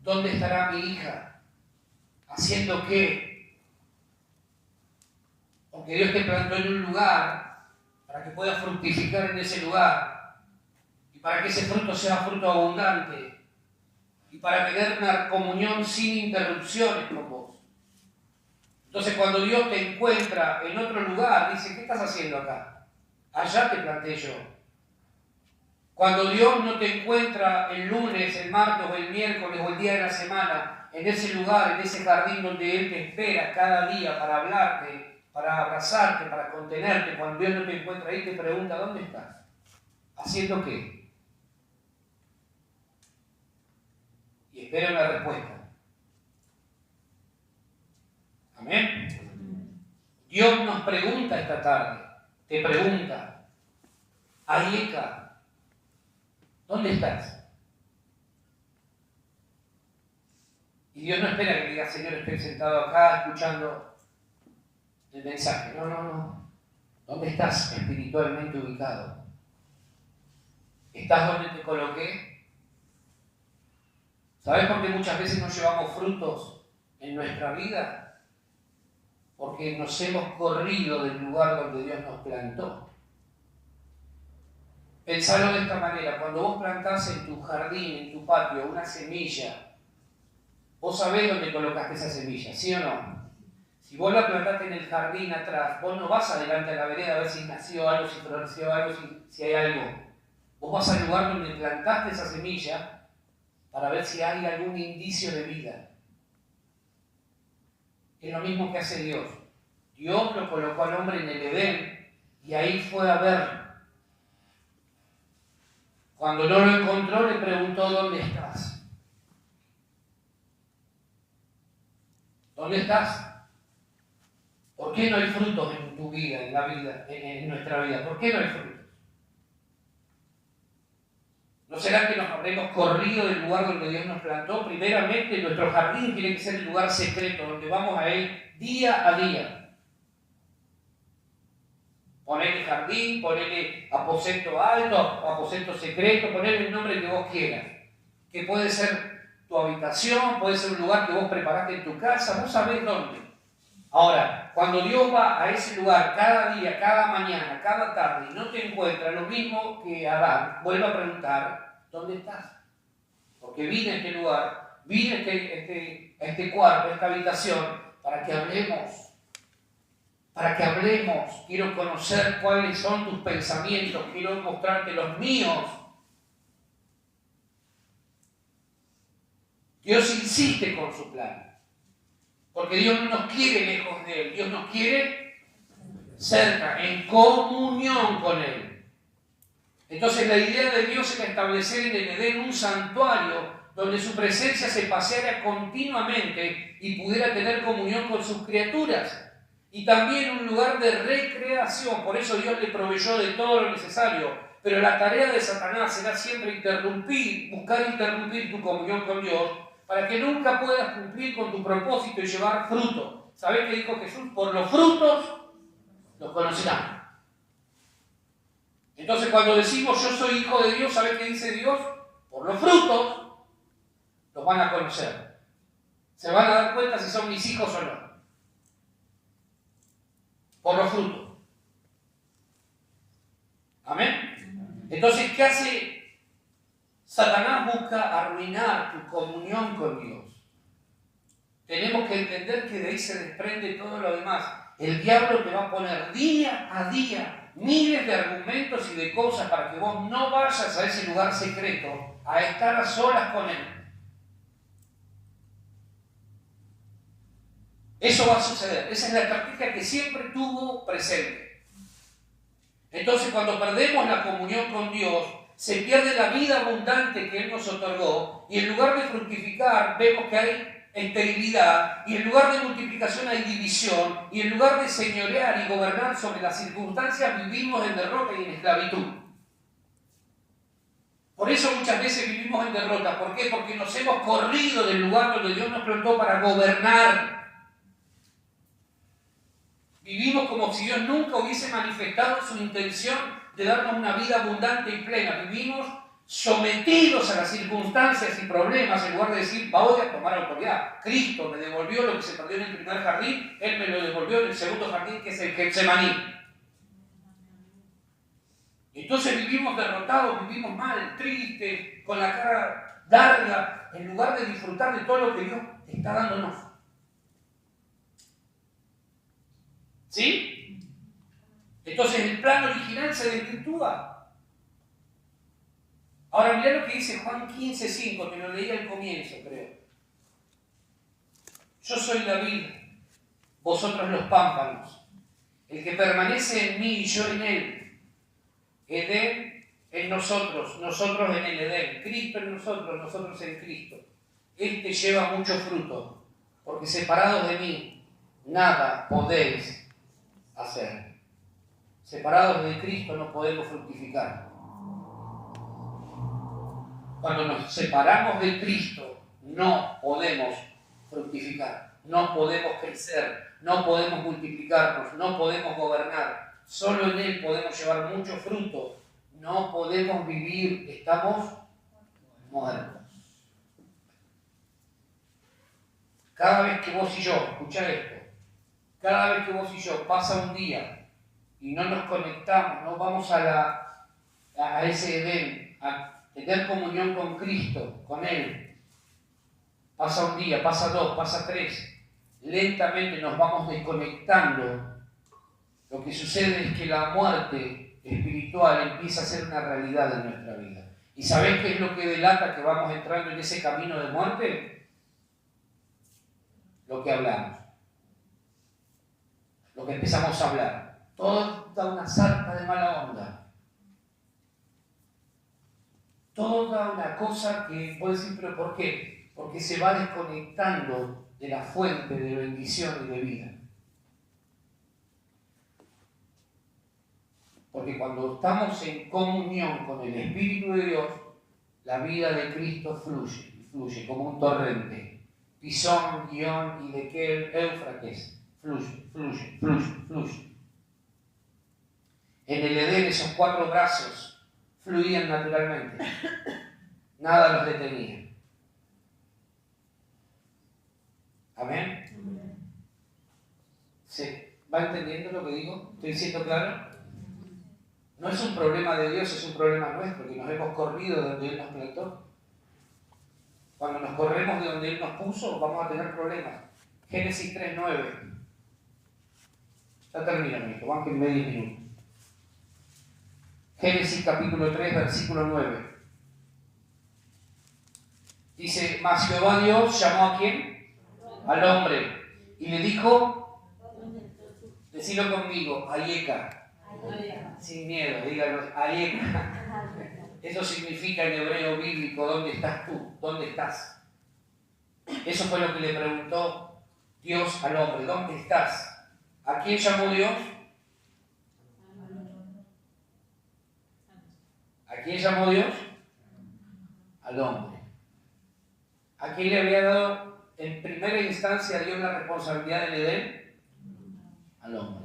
¿Dónde estará mi hija? ¿Haciendo qué? Porque Dios te plantó en un lugar para que puedas fructificar en ese lugar y para que ese fruto sea fruto abundante y para tener una comunión sin interrupciones con vos. Entonces, cuando Dios te encuentra en otro lugar, dice, ¿qué estás haciendo acá? Allá te planté yo. Cuando Dios no te encuentra el lunes, el martes o el miércoles o el día de la semana, en ese lugar, en ese jardín donde Él te espera cada día para hablarte, para abrazarte, para contenerte, cuando Dios no te encuentra ahí, te pregunta, ¿dónde estás? ¿Haciendo qué? Y espera una respuesta. Amén. Dios nos pregunta esta tarde, te pregunta, Ayeka, ¿dónde estás? Y Dios no espera que diga, Señor, estoy sentado acá escuchando el mensaje. No. ¿Dónde estás espiritualmente ubicado? ¿Estás donde te coloqué? ¿Sabes por qué muchas veces no llevamos frutos en nuestra vida? Porque nos hemos corrido del lugar donde Dios nos plantó. Pensalo de esta manera, cuando vos plantás en tu jardín, en tu patio, una semilla, vos sabés dónde colocaste esa semilla, ¿sí o no? Si vos la plantaste en el jardín atrás, vos no vas adelante a la vereda a ver si nació algo, si floreció algo, si hay algo. Vos vas al lugar donde plantaste esa semilla para ver si hay algún indicio de vida. Es lo mismo que hace Dios. Dios lo colocó al hombre en el Edén y ahí fue a ver. Cuando no lo encontró, le preguntó, ¿dónde estás? ¿Dónde estás? ¿Por qué no hay frutos en tu vida, en la vida, en nuestra vida? ¿Por qué no hay frutos? ¿No será que nos habremos corrido del lugar donde Dios nos plantó? Primeramente, nuestro jardín tiene que ser el lugar secreto, donde vamos a Él día a día. Ponele jardín, ponele aposento alto, aposento secreto, ponele el nombre que vos quieras. Que puede ser tu habitación, puede ser un lugar que vos preparaste en tu casa, vos sabés dónde. Ahora, cuando Dios va a ese lugar cada día, cada mañana, cada tarde y no te encuentra, lo mismo que Adán, vuelve a preguntar, ¿dónde estás? Porque vine a este lugar, vine a este cuarto, a esta habitación, para que hablemos. Para que hablemos, quiero conocer cuáles son tus pensamientos, quiero mostrarte los míos. Dios insiste con su plan, porque Dios no nos quiere lejos de Él, Dios nos quiere cerca, en comunión con Él. Entonces la idea de Dios era establecer en el Edén un santuario donde su presencia se paseara continuamente y pudiera tener comunión con sus criaturas. Y también un lugar de recreación, por eso Dios le proveyó de todo lo necesario. Pero la tarea de Satanás será siempre buscar interrumpir tu comunión con Dios, para que nunca puedas cumplir con tu propósito y llevar fruto. ¿Sabés qué dijo Jesús? Por los frutos los conocerán. Entonces cuando decimos yo soy hijo de Dios, ¿sabés qué dice Dios? Por los frutos los van a conocer. Se van a dar cuenta si son mis hijos o no. Por los frutos. Amén. Entonces, ¿qué hace? Satanás busca arruinar tu comunión con Dios. Tenemos que entender que de ahí se desprende todo lo demás. El diablo te va a poner día a día miles de argumentos y de cosas para que vos no vayas a ese lugar secreto, a estar a solas con él. Eso va a suceder. Esa es la estrategia que siempre tuvo presente. Entonces, cuando perdemos la comunión con Dios, se pierde la vida abundante que Él nos otorgó y en lugar de fructificar, vemos que hay esterilidad, y en lugar de multiplicación hay división, y en lugar de señorear y gobernar sobre las circunstancias, vivimos en derrota y en esclavitud. Por eso muchas veces vivimos en derrota. ¿Por qué? Porque nos hemos corrido del lugar donde Dios nos plantó para gobernar. Vivimos como si Dios nunca hubiese manifestado su intención de darnos una vida abundante y plena. Vivimos sometidos a las circunstancias y problemas en lugar de decir, voy a tomar autoridad. Cristo me devolvió lo que se perdió en el primer jardín, Él me lo devolvió en el segundo jardín, que es el Getsemaní. Entonces vivimos derrotados, vivimos mal, tristes, con la cara larga, en lugar de disfrutar de todo lo que Dios está dándonos. ¿Sí? Entonces el plan original se desvirtúa. Ahora mirá lo que dice Juan 15:5, que lo leí al comienzo, creo. Yo soy la vid, vosotros los pámpanos. El que permanece en mí y yo en él. Edén en nosotros, nosotros en el Edén. Cristo en nosotros, nosotros en Cristo. Este lleva mucho fruto, porque separados de mí, nada podéis hacer. Separados de Cristo no podemos fructificar. Cuando nos separamos de Cristo, no podemos fructificar, no podemos crecer, no podemos multiplicarnos, no podemos gobernar. Solo en Él podemos llevar mucho fruto. No podemos vivir, estamos muertos. Cada vez que vos y yo, escuchá esto, cada vez que vos y yo pasa un día y no nos conectamos, no vamos a ese Edén, a tener comunión con Cristo, con Él, pasa un día, pasa dos, pasa tres, lentamente nos vamos desconectando. Lo que sucede es que la muerte espiritual empieza a ser una realidad en nuestra vida. ¿Y sabés qué es lo que delata que vamos entrando en ese camino de muerte? Lo que hablamos. Lo que empezamos a hablar. Toda una sarta de mala onda. Toda una cosa que puedes decir, ¿pero por qué? Porque se va desconectando de la fuente de bendición y de vida. Porque cuando estamos en comunión con el Espíritu de Dios, la vida de Cristo fluye como un torrente. Pisón, Guión y de Quel, Éufrates, fluye. En el Edén esos 4 brazos fluían naturalmente. Nada los detenía. ¿Amén? ¿Se va entendiendo lo que digo? ¿Estoy diciendo claro? No es un problema de Dios, es un problema nuestro, que nos hemos corrido de donde Él nos plantó. Cuando nos corremos de donde Él nos puso, vamos a tener problemas. Génesis 3:9. Ya termina, amigo, van que en medio minuto. Génesis capítulo 3, versículo 9. Dice, mas Jehová Dios llamó ¿a quién? Al hombre. Y le dijo, decilo conmigo, Ayeka. Sin miedo, dígalo, Ayeka. Eso significa en hebreo bíblico, ¿dónde estás tú? ¿Dónde estás? Eso fue lo que le preguntó Dios al hombre, ¿dónde estás? ¿A quién llamó Dios? ¿A quién llamó Dios? Al hombre. ¿A quién le había dado en primera instancia a Dios la responsabilidad del Edén? Al hombre.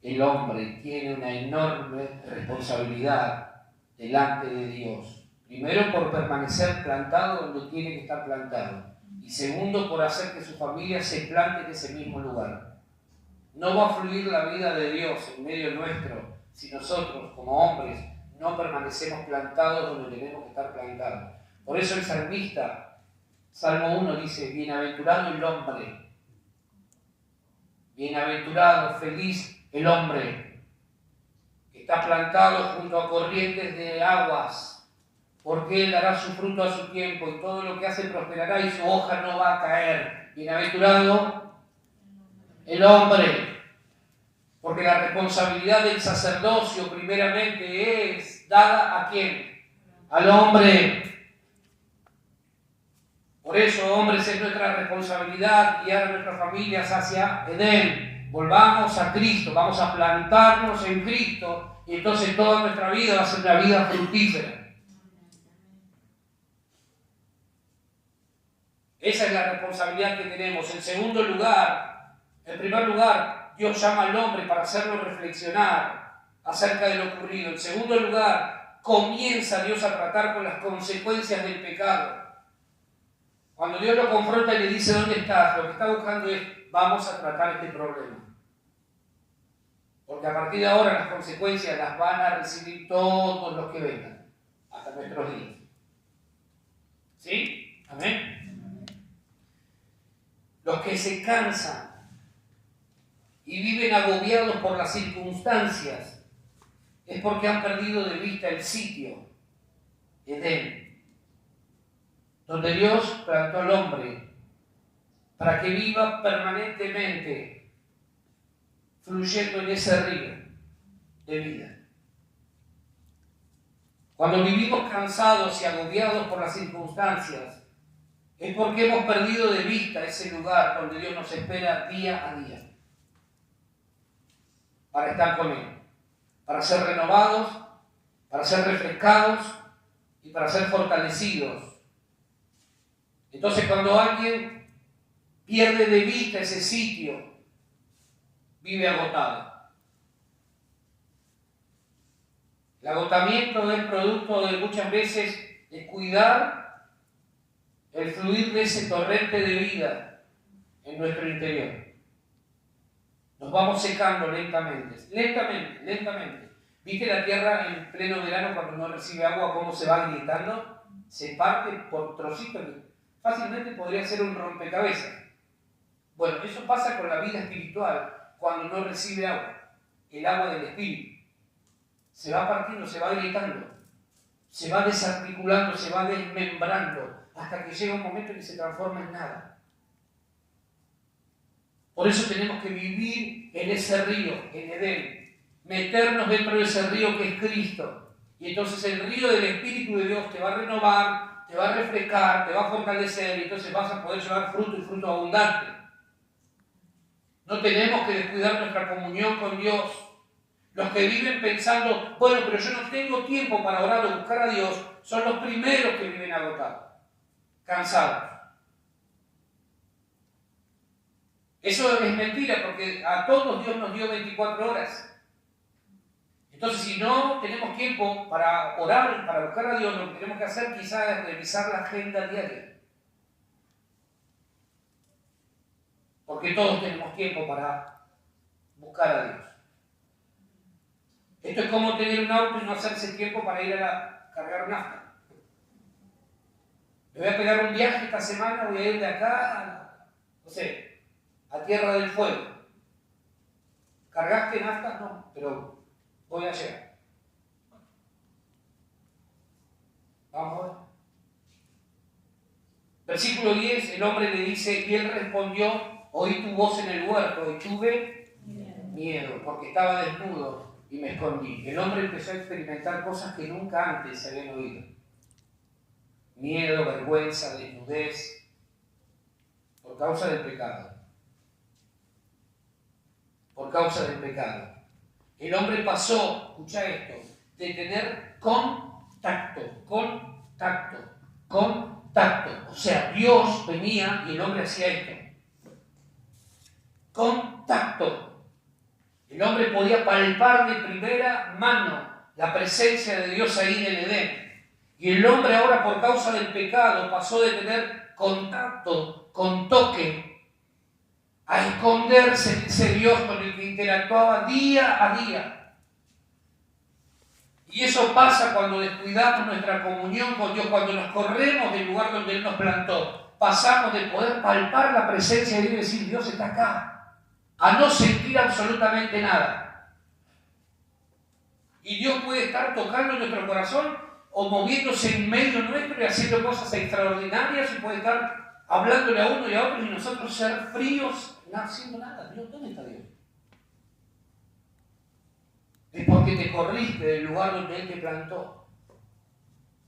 El hombre tiene una enorme responsabilidad delante de Dios. Primero, por permanecer plantado donde tiene que estar plantado. Y segundo, por hacer que su familia se plante en ese mismo lugar. No va a fluir la vida de Dios en medio nuestro si nosotros, como hombres, no permanecemos plantados donde tenemos que estar plantados. Por eso el salmista, Salmo 1, dice, bienaventurado el hombre. Bienaventurado, feliz el hombre que está plantado junto a corrientes de aguas, porque él dará su fruto a su tiempo y todo lo que hace prosperará y su hoja no va a caer. Bienaventurado el hombre, porque la responsabilidad del sacerdocio primeramente es dada ¿a quién? Al hombre. Por eso, hombres, es nuestra responsabilidad guiar a nuestras familias hacia Edén. Volvamos a Cristo, vamos a plantarnos en Cristo y entonces toda nuestra vida va a ser una vida fructífera. Esa es la responsabilidad que tenemos. En primer lugar, Dios llama al hombre para hacerlo reflexionar acerca de lo ocurrido. En segundo lugar, comienza Dios a tratar con las consecuencias del pecado. Cuando Dios lo confronta y le dice ¿dónde estás?, lo que está buscando es vamos a tratar este problema. Porque a partir de ahora las consecuencias las van a recibir todos los que vengan, hasta nuestros días. ¿Sí? Amén. Los que se cansan y viven agobiados por las circunstancias es porque han perdido de vista el sitio, Edén, donde Dios plantó al hombre para que viva permanentemente fluyendo en ese río de vida. Cuando vivimos cansados y agobiados por las circunstancias, es porque hemos perdido de vista ese lugar donde Dios nos espera día a día para estar con Él, para ser renovados, para ser refrescados y para ser fortalecidos. Entonces, cuando alguien pierde de vista ese sitio, vive agotado. El agotamiento es producto de muchas veces descuidar el fluir de ese torrente de vida en nuestro interior. Nos vamos secando lentamente. ¿Viste la tierra en pleno verano cuando no recibe agua, cómo se va agrietando? Se parte por trocitos. Fácilmente podría ser un rompecabezas. Bueno, eso pasa con la vida espiritual cuando no recibe agua, el agua del Espíritu. Se va partiendo, se va agrietando, se va desarticulando, se va desmembrando, hasta que llega un momento en que se transforma en nada. Por eso tenemos que vivir en ese río, en Edén, meternos dentro de ese río que es Cristo. Y entonces el río del Espíritu de Dios te va a renovar, te va a refrescar, te va a fortalecer, y entonces vas a poder llevar fruto y fruto abundante. No tenemos que descuidar nuestra comunión con Dios. Los que viven pensando, bueno, pero yo no tengo tiempo para orar o buscar a Dios, son los primeros que viven agotados, cansados. Eso es mentira, porque a todos Dios nos dio 24 horas. Entonces, si no tenemos tiempo para orar, para buscar a Dios, lo que tenemos que hacer quizás es revisar la agenda diaria. Porque todos tenemos tiempo para buscar a Dios. Esto es como tener un auto y no hacerse tiempo para ir a cargar nafta. Me voy a pegar un viaje esta semana, voy a ir de acá, no sé, a Tierra del Fuego. ¿Cargaste nafta? No, pero voy a llegar. Vamos a ver. Versículo 10, el hombre le dice, y él respondió, oí tu voz en el huerto y tuve miedo, porque estaba desnudo y me escondí. El hombre empezó a experimentar cosas que nunca antes se habían oído. Miedo, vergüenza, desnudez, por causa del pecado. Por causa del pecado. El hombre pasó, escucha esto, de tener contacto. O sea, Dios venía y el hombre hacía esto. Contacto. El hombre podía palpar de primera mano la presencia de Dios ahí en el Edén. Y el hombre ahora, por causa del pecado, pasó de tener contacto, con toque, a esconderse en ese Dios con el que interactuaba día a día. Y eso pasa cuando descuidamos nuestra comunión con Dios, cuando nos corremos del lugar donde Él nos plantó. Pasamos de poder palpar la presencia de Dios y decir, Dios está acá, a no sentir absolutamente nada. Y Dios puede estar tocando nuestro corazón o moviéndose en medio nuestro y haciendo cosas extraordinarias, y puede estar hablándole a uno y a otro y nosotros ser fríos, no haciendo nada. Dios, ¿dónde está Dios? Es porque te corriste del lugar donde Él te plantó.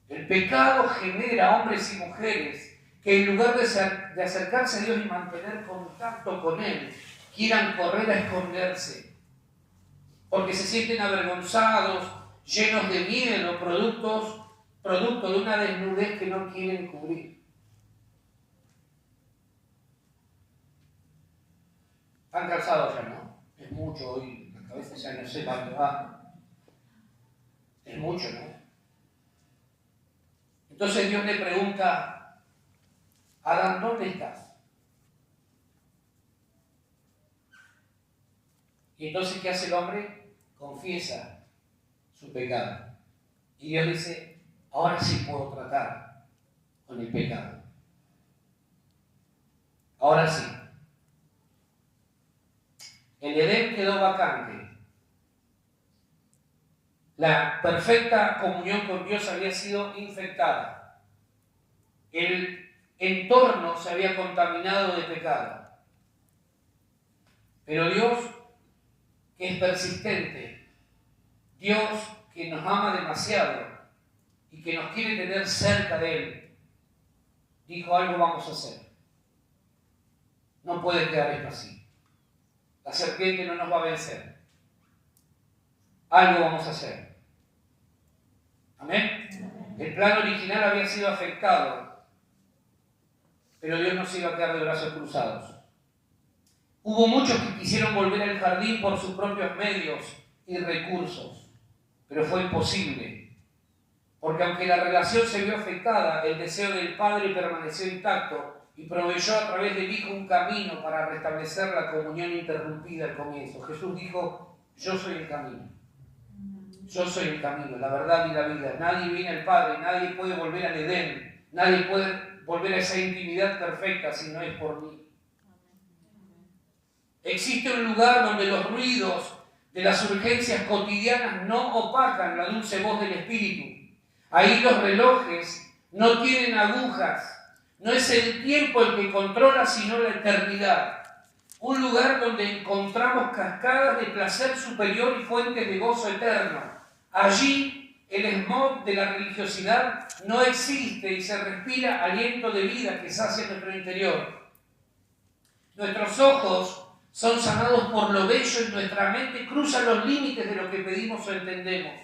El pecado genera hombres y mujeres que en lugar de acercarse a Dios y mantener contacto con Él, quieran correr a esconderse, porque se sienten avergonzados, llenos de miedo, producto de una desnudez que no quieren cubrir. ¿Han cansado ya, no? Es mucho hoy, la cabeza ya no sé para dónde va. Es mucho, ¿no? Entonces Dios le pregunta, Adán, ¿dónde estás? Y entonces, ¿qué hace el hombre? Confiesa su pecado. Y Dios dice, ahora sí puedo tratar con el pecado. Ahora sí. El Edén quedó vacante. La perfecta comunión con Dios había sido infectada. El entorno se había contaminado de pecado. Pero Dios, que es persistente, Dios que nos ama demasiado y que nos quiere tener cerca de Él, dijo, algo vamos a hacer. No puede quedar esto así. La serpiente no nos va a vencer. Algo vamos a hacer. ¿Amén? El plan original había sido afectado, pero Dios no se iba a quedar de brazos cruzados. Hubo muchos que quisieron volver al jardín por sus propios medios y recursos, pero fue imposible, porque aunque la relación se vio afectada, el deseo del Padre permaneció intacto y proveyó a través del Hijo un camino para restablecer la comunión interrumpida al comienzo. Jesús dijo, yo soy el camino. Yo soy el camino, la verdad y la vida. Nadie viene al Padre, nadie puede volver al Edén, nadie puede volver a esa intimidad perfecta si no es por mí. Existe un lugar donde los ruidos de las urgencias cotidianas no opacan la dulce voz del Espíritu. Ahí los relojes no tienen agujas. No es el tiempo el que controla, sino la eternidad. Un lugar donde encontramos cascadas de placer superior y fuentes de gozo eterno. Allí el smog de la religiosidad no existe y se respira aliento de vida que sacia nuestro interior. Nuestros ojos son sanados por lo bello y nuestra mente cruza los límites de lo que pedimos o entendemos.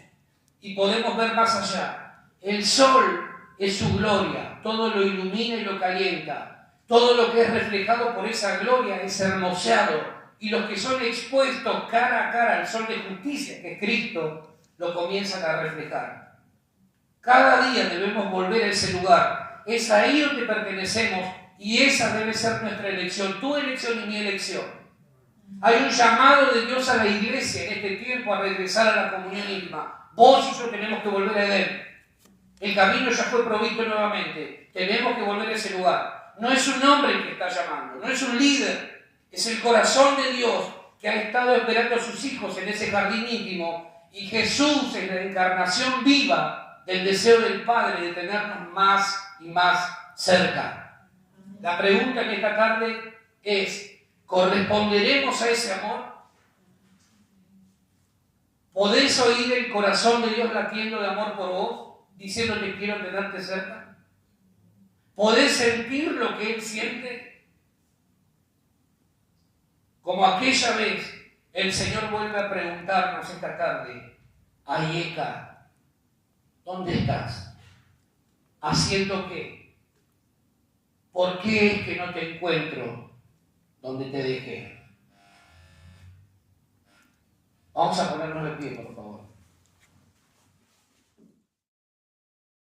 Y podemos ver más allá. El sol es su gloria, todo lo ilumina y lo calienta. Todo lo que es reflejado por esa gloria es hermoseado. Y los que son expuestos cara a cara al sol de justicia, que es Cristo, lo comienzan a reflejar. Cada día debemos volver a ese lugar. Es ahí donde pertenecemos y esa debe ser nuestra elección, tu elección y mi elección. Hay un llamado de Dios a la iglesia en este tiempo a regresar a la comunión íntima. Vos y yo tenemos que volver a Edén. El camino ya fue provisto nuevamente. Tenemos que volver a ese lugar. No es un hombre el que está llamando, no es un líder. Es el corazón de Dios que ha estado esperando a sus hijos en ese jardín íntimo. Y Jesús es la encarnación viva del deseo del Padre de tenernos más y más cerca. La pregunta en esta tarde es, ¿corresponderemos a ese amor? ¿Podés oír el corazón de Dios latiendo de amor por vos? Diciéndote quiero tenerte cerca. ¿Podés sentir lo que Él siente? Como aquella vez el Señor vuelve a preguntarnos esta tarde, Ayeka, ¿dónde estás? ¿Haciendo qué? ¿Por qué es que no te encuentro donde te dejé? Vamos a ponernos de pie, por favor.